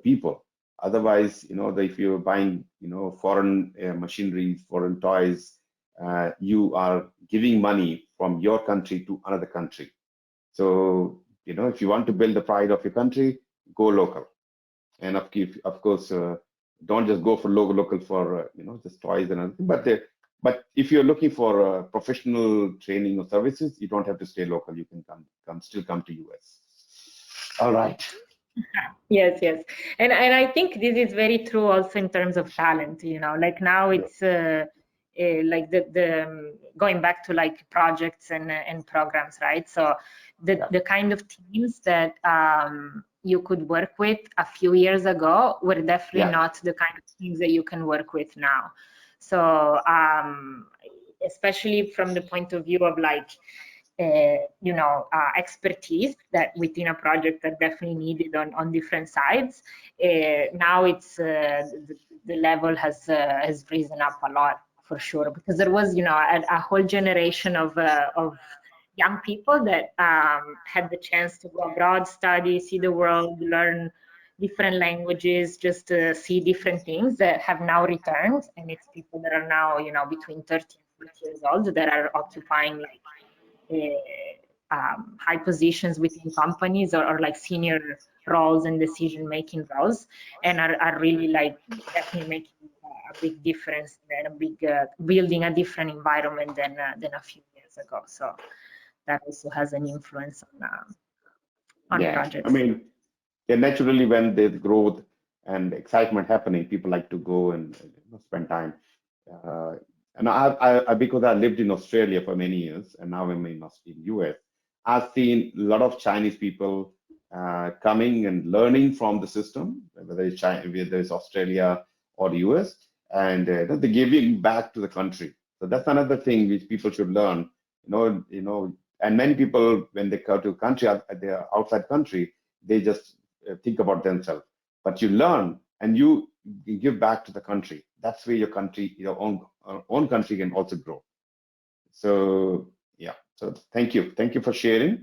people. Otherwise, if you're buying foreign machinery, foreign toys, you are giving money from your country to another country. So if you want to build the pride of your country, go local. And of course, don't just go for local for just toys and everything. But if you're looking for professional training or services, you don't have to stay local. You can still come to US. All right. Yes. And I think this is very true also in terms of talent. Like now it's like the going back to like projects and programs, right? So the kind of teams that you could work with a few years ago were definitely not the kind of teams that you can work with now. So especially from the point of view of like expertise that within a project are definitely needed on different sides. Now it's the level has risen up a lot, for sure, because there was a whole generation of young people that had the chance to go abroad, study, see the world, learn different languages, just to see different things, that have now returned. And it's people that are now between 30 and 40 years old that are occupying like high positions within companies, or like senior roles and decision-making roles, and are really like definitely making a big difference and a big building a different environment than a few years ago. So that also has an influence on projects. I mean, naturally when there's growth and excitement happening, people like to go and spend time. And I because I lived in Australia for many years, and now I'm in US, I've seen a lot of Chinese people coming and learning from the system, whether it's Australia or the US, and they're giving back to the country. So that's another thing which people should learn. And many people, when they go to country, they're outside country, they just think about themselves. But you learn and you give back to the country. That's where your country, your own country, can also grow. So yeah. So thank you for sharing.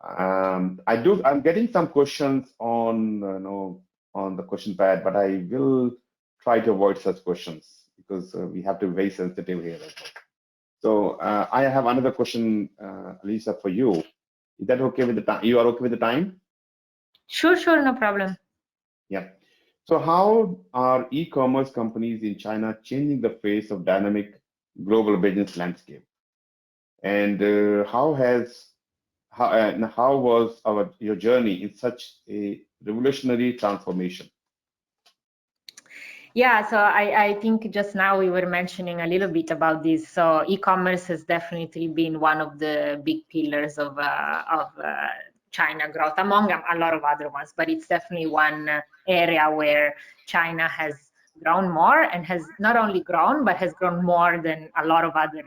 I'm getting some questions on on the question pad, but I will try to avoid such questions because we have to be very sensitive here as well. So I have another question, Elisa, for you. Is that okay with the time? You are okay with the time? Sure, no problem. Yeah. So how are e-commerce companies in China changing the face of dynamic global business landscape? And how was your journey in such a revolutionary transformation? Yeah, so I think just now we were mentioning a little bit about this. So e-commerce has definitely been one of the big pillars of China growth, among a lot of other ones, but it's definitely one area where China has grown more, and has not only grown, but has grown more than a lot of other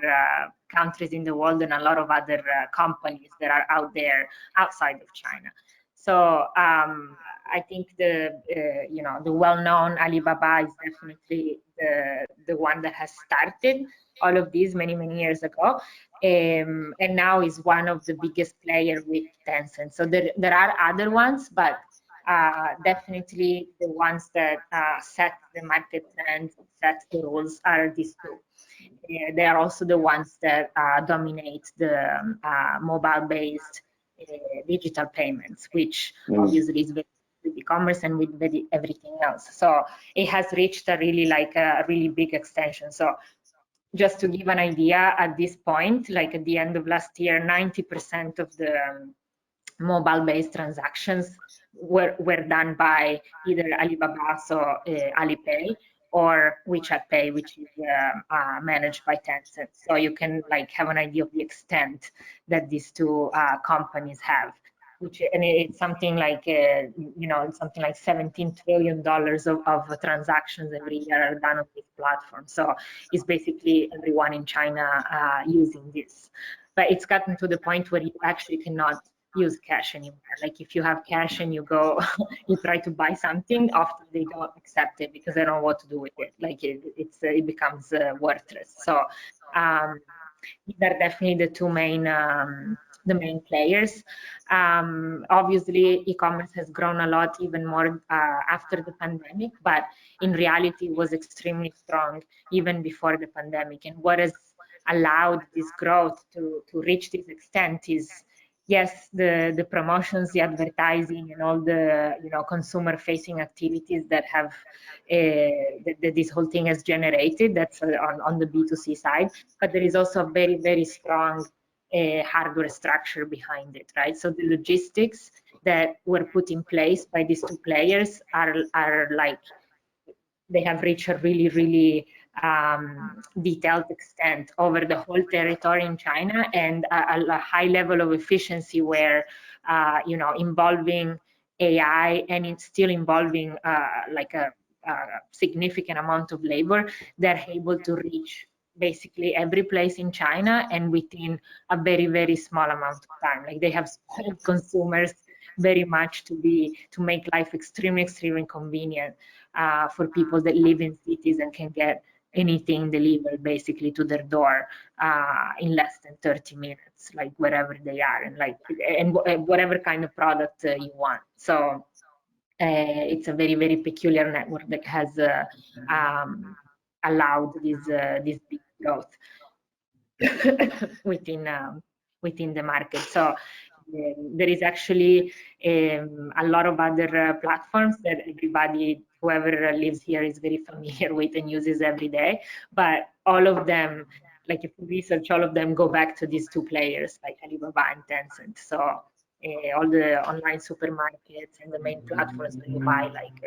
countries in the world and a lot of other companies that are out there outside of China. So I think the well-known Alibaba is definitely the one that has started all of these many years ago, and now is one of the biggest players with Tencent. So there are other ones, but definitely the ones that set the market trends, set the rules, are these two. They are also the ones that dominate the mobile-based digital payments, which obviously is very with e-commerce and with everything else. So it has reached a really big extension. So just to give an idea, at this point, like at the end of last year, 90% of the mobile-based transactions were done by either Alibaba, so Alipay, or WeChat Pay, which is managed by Tencent. So you can have an idea of the extent that these two companies have. And it's something like something like $17 trillion of transactions every year are done on this platform. So it's basically everyone in China using this. But it's gotten to the point where you actually cannot use cash anymore. Like if you have cash and you go, you try to buy something, often they don't accept it because they don't know what to do with it. Like it becomes worthless. So these are definitely the two main players. Obviously, e-commerce has grown a lot, even more after the pandemic, but in reality was extremely strong even before the pandemic. And what has allowed this growth to reach this extent is, yes, the promotions, the advertising, and all the consumer-facing activities that have that this whole thing has generated. That's on the B2C side, but there is also a very strong hardware structure behind it, right? So the logistics that were put in place by these two players are like, they have reached a really detailed extent over the whole territory in China, and a high level of efficiency where involving AI, and it's still involving like a significant amount of labor. They're able to reach basically every place in China, and within a very small amount of time. Like they have consumers very much to make life extremely convenient for people that live in cities and can get anything delivered basically to their door in less than 30 minutes, like wherever they are, and whatever kind of product you want. So it's a very peculiar network that has allowed this big growth within the market. So there is actually a lot of other platforms that whoever lives here is very familiar with and uses every day. But all of them, like if you research, all of them go back to these two players, like Alibaba and Tencent. So all the online supermarkets and the main platforms that you buy, like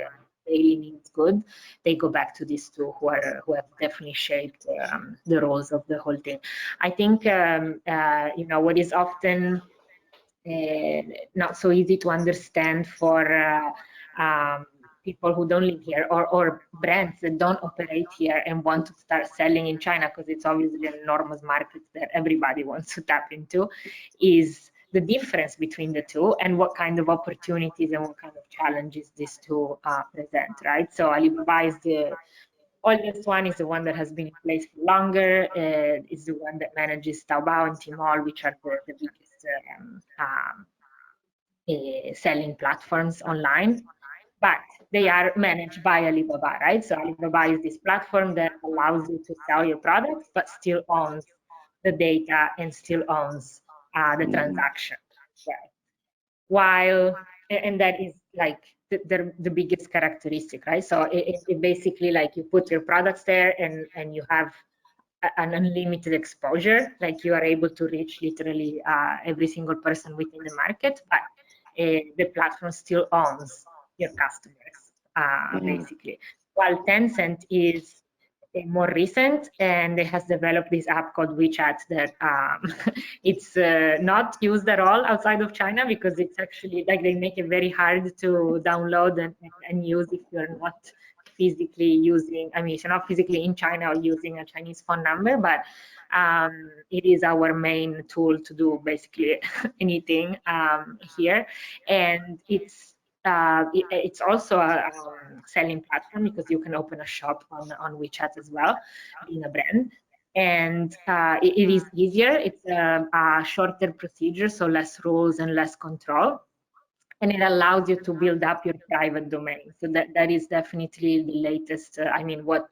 daily needs good, they go back to these two who have definitely shaped the roles of the whole thing. I think what is often not so easy to understand for people who don't live here, or brands that don't operate here and want to start selling in China, because it's obviously an enormous market that everybody wants to tap into, is the difference between the two and what kind of opportunities and what kind of challenges these two present, right? So Alibaba is the oldest one, is the one that has been in place for longer, is the one that manages Taobao and Tmall, which are the biggest selling platforms online, but they are managed by Alibaba, right? So Alibaba is this platform that allows you to sell your products, but still owns the data and still owns the transaction. Right? While, and that is like the biggest characteristic, right? So it basically, like, you put your products there and you have an unlimited exposure, like you are able to reach literally every single person within the market, but the platform still owns your customers, basically. While Tencent is more recent, and it has developed this app called WeChat that it's not used at all outside of China, because it's actually, like, they make it very hard to download and use if you're not physically using, I mean, if you're not physically in China or using a Chinese phone number, but it is our main tool to do basically anything here. And it's also a selling platform, because you can open a shop on WeChat as well, being a brand. And it is easier. It's a shorter procedure, so less rules and less control. And it allows you to build up your private domain. So that is definitely the latest. I mean, what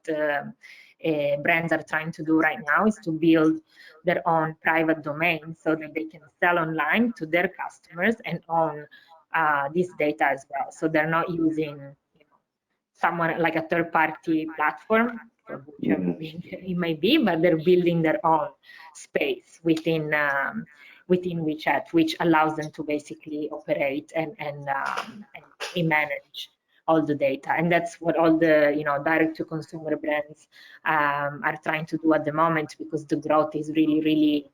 brands are trying to do right now is to build their own private domain so that they can sell online to their customers and own this data as well. So they're not using someone like a third-party platform, or whichever it may be, but they're building their own space within WeChat, which allows them to basically operate and manage all the data. And that's what all the direct-to-consumer brands are trying to do at the moment, because the growth is really, really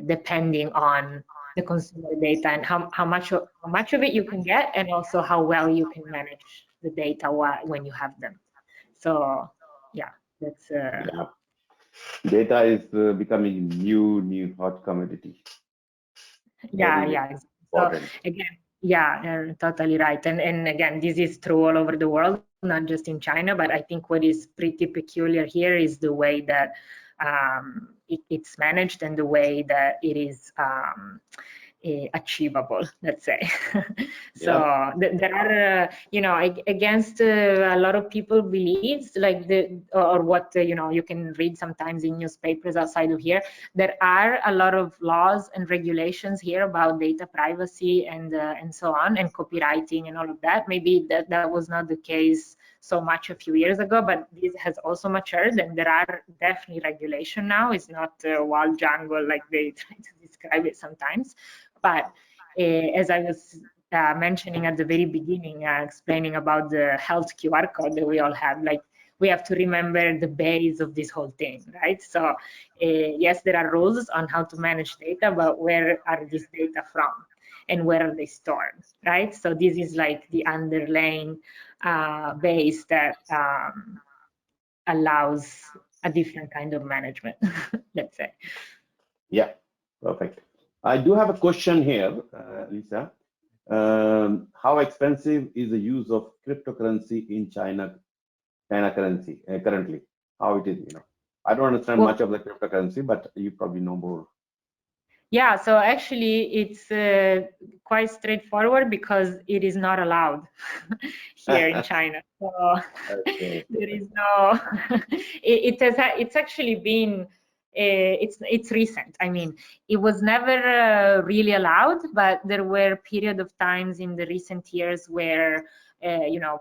depending on the consumer data and how much of it you can get, and also how well you can manage the data when you have them. So yeah, that's data is becoming new hot commodity. Yeah. So again, yeah, totally right. And again, this is true all over the world, not just in China, but I think what is pretty peculiar here is the way that it's managed and the way that it is achievable, let's say. So there are against a lot of people beliefs, like or what you can read sometimes in newspapers outside of here. There are a lot of laws and regulations here about data privacy and so on, and copywriting and all of that. Maybe that was not the case so much a few years ago, but this has also matured, and there are definitely regulation now. It's not a wild jungle like they try to describe it sometimes. But as I was mentioning at the very beginning, explaining about the health QR code that we all have, like, we have to remember the base of this whole thing, right? So yes, there are rules on how to manage data, but where are these data from and where are they stored, right? So this is like the underlying base that allows a different kind of management, let's say. Yeah, perfect. I do have a question here, Lisa. How expensive is the use of cryptocurrency in China currency currently? How it is, I don't understand much of the cryptocurrency, but you probably know more. Yeah, so actually it's quite straightforward, because it is not allowed here in China. So there is no. It's actually been. It's recent. I mean, it was never really allowed, but there were period of times in the recent years where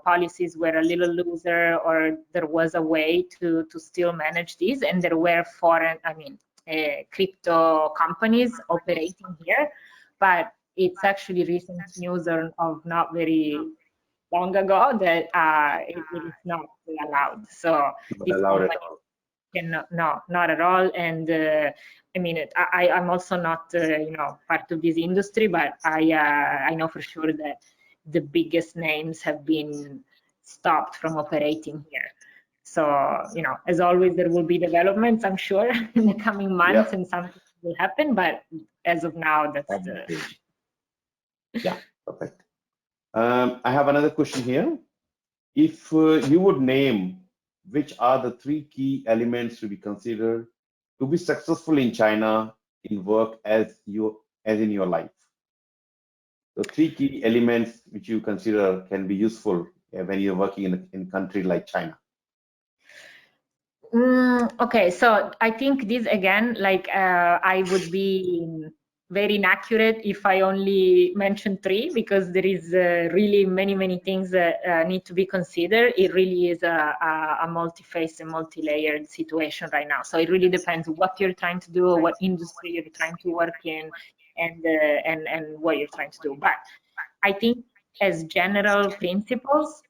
policies were a little looser, or there was a way to still manage these, and there were foreign, crypto companies operating here. But it's actually recent news of not very long ago that it is not allowed. So this company cannot, no, not at all. And I mean, I'm also not part of this industry, but I know for sure that the biggest names have been stopped from operating here. So, as always, there will be developments, I'm sure, in the coming months, and something will happen. But as of now, that's the... Yeah, perfect. I have another question here. If you would name which are the 3 key elements to be considered to be successful in China in work as in your life. The 3 key elements which you consider can be useful when you're working in a country like China. Okay, so I think this again, like I would be very inaccurate if I only mention 3, because there is really many things that need to be considered. It really is a multi-phase and multi-layered situation right now. So it really depends what you're trying to do, what industry you're trying to work in, and what you're trying to do. But I think as general principles,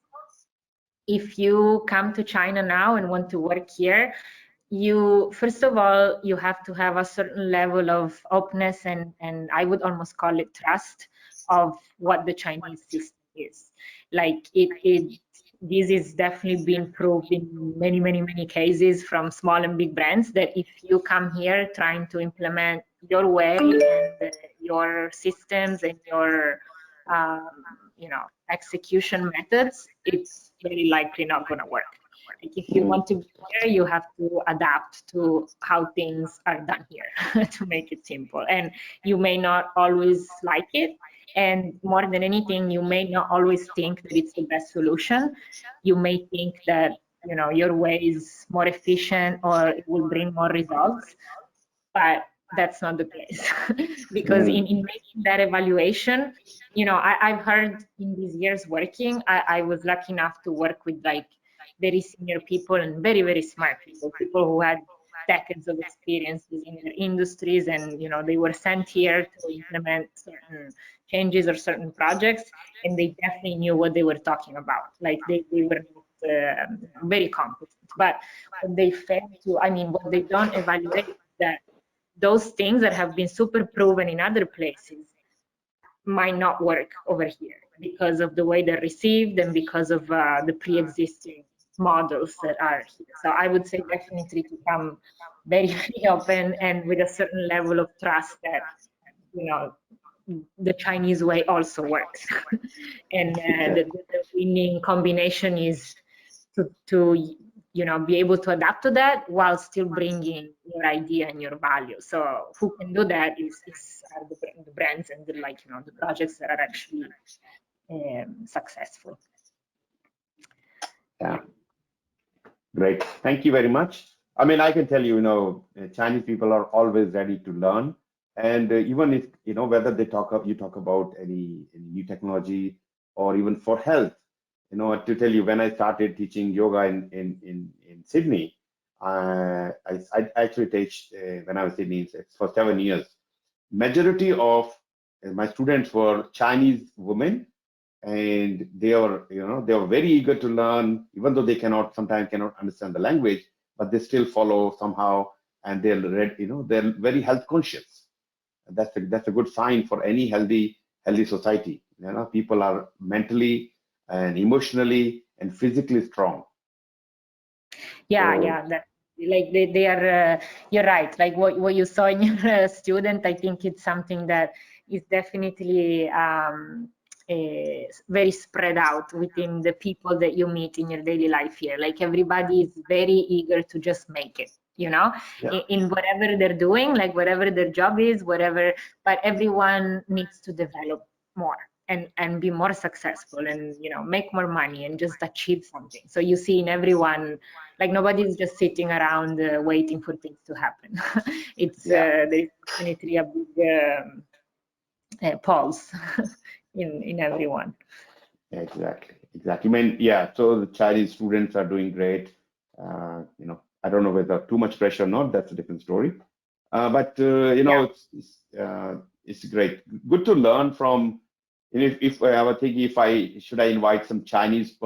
if you come to China now and want to work here, first of all, you have to have a certain level of openness and I would almost call it trust of what the Chinese system is. Like this is definitely been proved in many cases from small and big brands, that if you come here trying to implement your way and your systems and your execution methods, it's very likely not going to work. Like if you want to be here, you have to adapt to how things are done here to make it simple. And you may not always like it. And more than anything, you may not always think that it's the best solution. You may think that, your way is more efficient or it will bring more results. But that's not the case. Because in making that evaluation, I've heard in these years working, I was lucky enough to work with like very senior people and very smart people who had decades of experiences in their industries, and they were sent here to implement certain changes or certain projects, and they definitely knew what they were talking about. Like they were very competent, but what they failed to, what they don't evaluate is that those things that have been super proven in other places might not work over here because of the way they're received and because of the pre-existing models that are here. So I would say definitely to come very open and with a certain level of trust that, the Chinese way also works. And the winning combination is to be able to adapt to that while still bringing your idea and your value. So who can do that are the brands and the projects that are actually successful. Yeah. Great. Thank you very much. I can tell you, Chinese people are always ready to learn. And even if, whether you talk about any new technology or even for health, to tell you, when I started teaching yoga in Sydney, I actually teach when I was in Sydney for 7 years. Majority of my students were Chinese women, and they were very eager to learn, even though they sometimes cannot understand the language, but they still follow somehow, and they're very health conscious. That's a good sign for any healthy society. People are mentally and emotionally and physically strong. Yeah, like they are. You're right. Like what you saw in your student, I think it's something that is definitely very spread out within the people that you meet in your daily life here. Like everybody is very eager to just make it. In whatever they're doing, like whatever their job is, but everyone needs to develop more and be more successful and make more money and just achieve something. So you see in everyone, like nobody's just sitting around waiting for things to happen. There's definitely a big pulse in everyone. Exactly. So the Chinese students are doing great. I don't know whether too much pressure or not. That's a different story. But it's great. Good to learn from. If I was thinking, should I invite some Chinese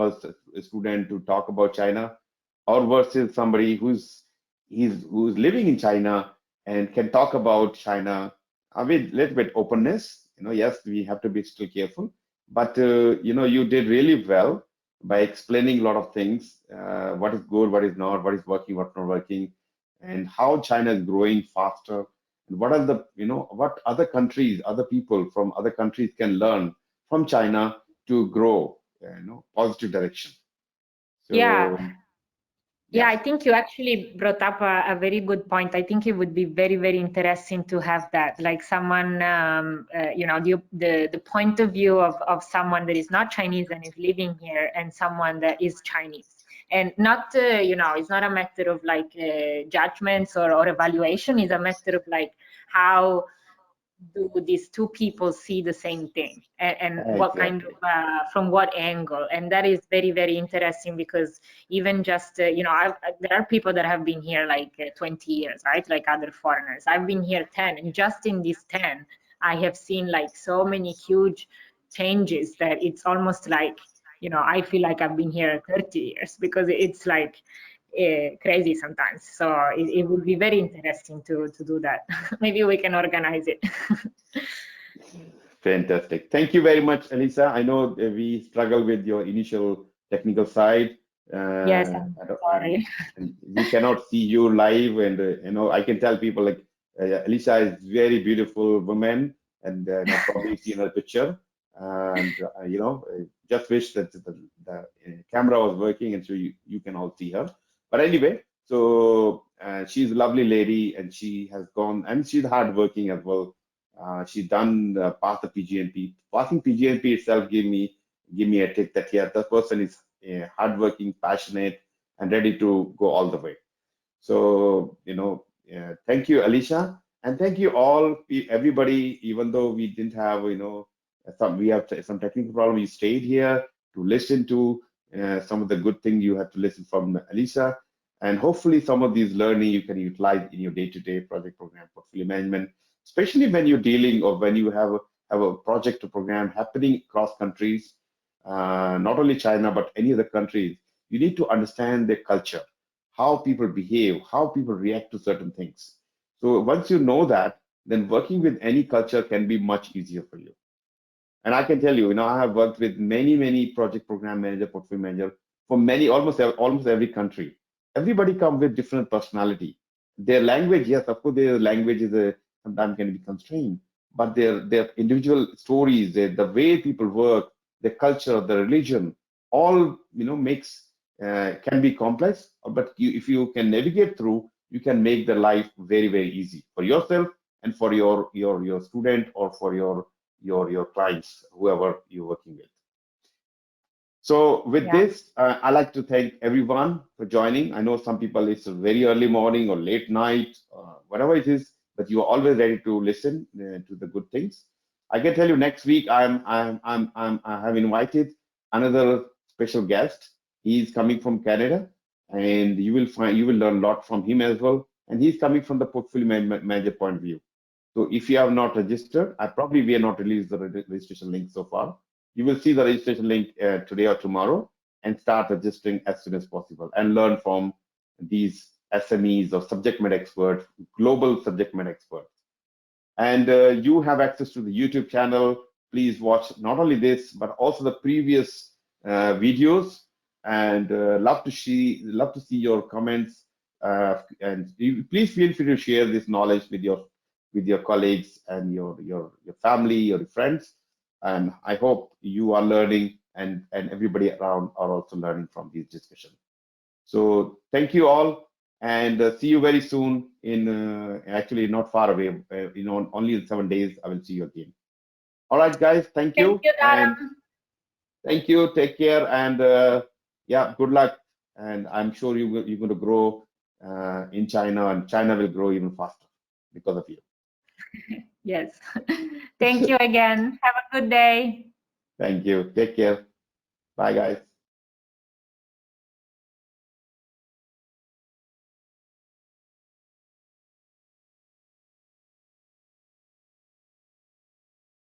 student to talk about China, or versus somebody who's living in China and can talk about China with a little bit openness. Yes, we have to be still careful, but you did really well by explaining a lot of things, what is good, what is not, what is working, what's not working, and how China is growing faster, and what are the, what other countries, other people from other countries can learn from China to grow, positive direction. Yeah. So, Yeah, yeah. I think you actually brought up a very good point. I think it would be very, very interesting to have that, like someone, the point of view of someone that is not Chinese and is living here, and someone that is Chinese. And not, it's not a matter of like judgments or evaluation. It's a matter of like how do these two people see the same thing, and what kind of Exactly. from what angle. And that is very, very interesting, because even just there are people that have been here like 20 years, right, like other foreigners. I've been here 10, and just in these 10 I have seen like so many huge changes that it's almost like, I feel like I've been here 30 years, because it's like crazy sometimes. So it would be very interesting to do that. Maybe we can organize it. Fantastic. Thank you very much, Elisa. I know we struggle with your initial technical side, Yes, uh, I'm and, sorry. and we cannot see you live. And I can tell people like Elisa is very beautiful woman, and probably seen her picture. And just wish that the camera was working, and so you can all see her. But anyway, so she's a lovely lady, and she has gone, and she's hardworking as well. She done passed the PgMP. Passing PgMP itself give me a tick that yeah, the person is hardworking, passionate, and ready to go all the way. So thank you, Alicia, and thank you all, everybody. Even though we didn't have we have some technical problem, you stayed here to listen to some of the good things you had to listen from Alicia, and hopefully some of these learning you can utilize in your day-to-day project program portfolio management, especially when you're dealing or when you have a project or program happening across countries, not only China but any other countries. You need to understand their culture, how people behave, how people react to certain things. So once you know that, then working with any culture can be much easier for you. And I can tell you, I have worked with many, many project program manager, portfolio manager for many, almost every country. Everybody comes with different personality. Their language, yes, of course, their language is sometimes can be constrained, but their individual stories, the way people work, the culture, the religion, all makes can be complex. But if you can navigate through, you can make the life very, very easy for yourself and for your student or for your clients, whoever you're working with. So with Yeah. this, I'd like to thank everyone for joining. I know some people it's a very early morning or late night, whatever it is, but you are always ready to listen to the good things. I can tell you next week I have invited another special guest. He's coming from Canada, and you will learn a lot from him as well. And he's coming from the portfolio manager point of view. So if you have not registered, we have not released the registration link so far. You will see the registration link today or tomorrow, and start registering as soon as possible and learn from these SMEs or subject matter experts, global subject matter experts. And you have access to the YouTube channel. Please watch not only this, but also the previous videos. And love to see your comments. And please feel free to share this knowledge with your colleagues and your family, your friends. And I hope you are learning, and everybody around are also learning from these discussions. So thank you all, and see you very soon actually not far away, only in 7 days I will see you again. All right, guys, thank Thank you. you, And Dharam. thank you, take care, and yeah, good luck. And I'm sure you're going to grow in China, and China will grow even faster because of you. Yes. Thank you again. Have a good day. Thank you. Take care. Bye, guys.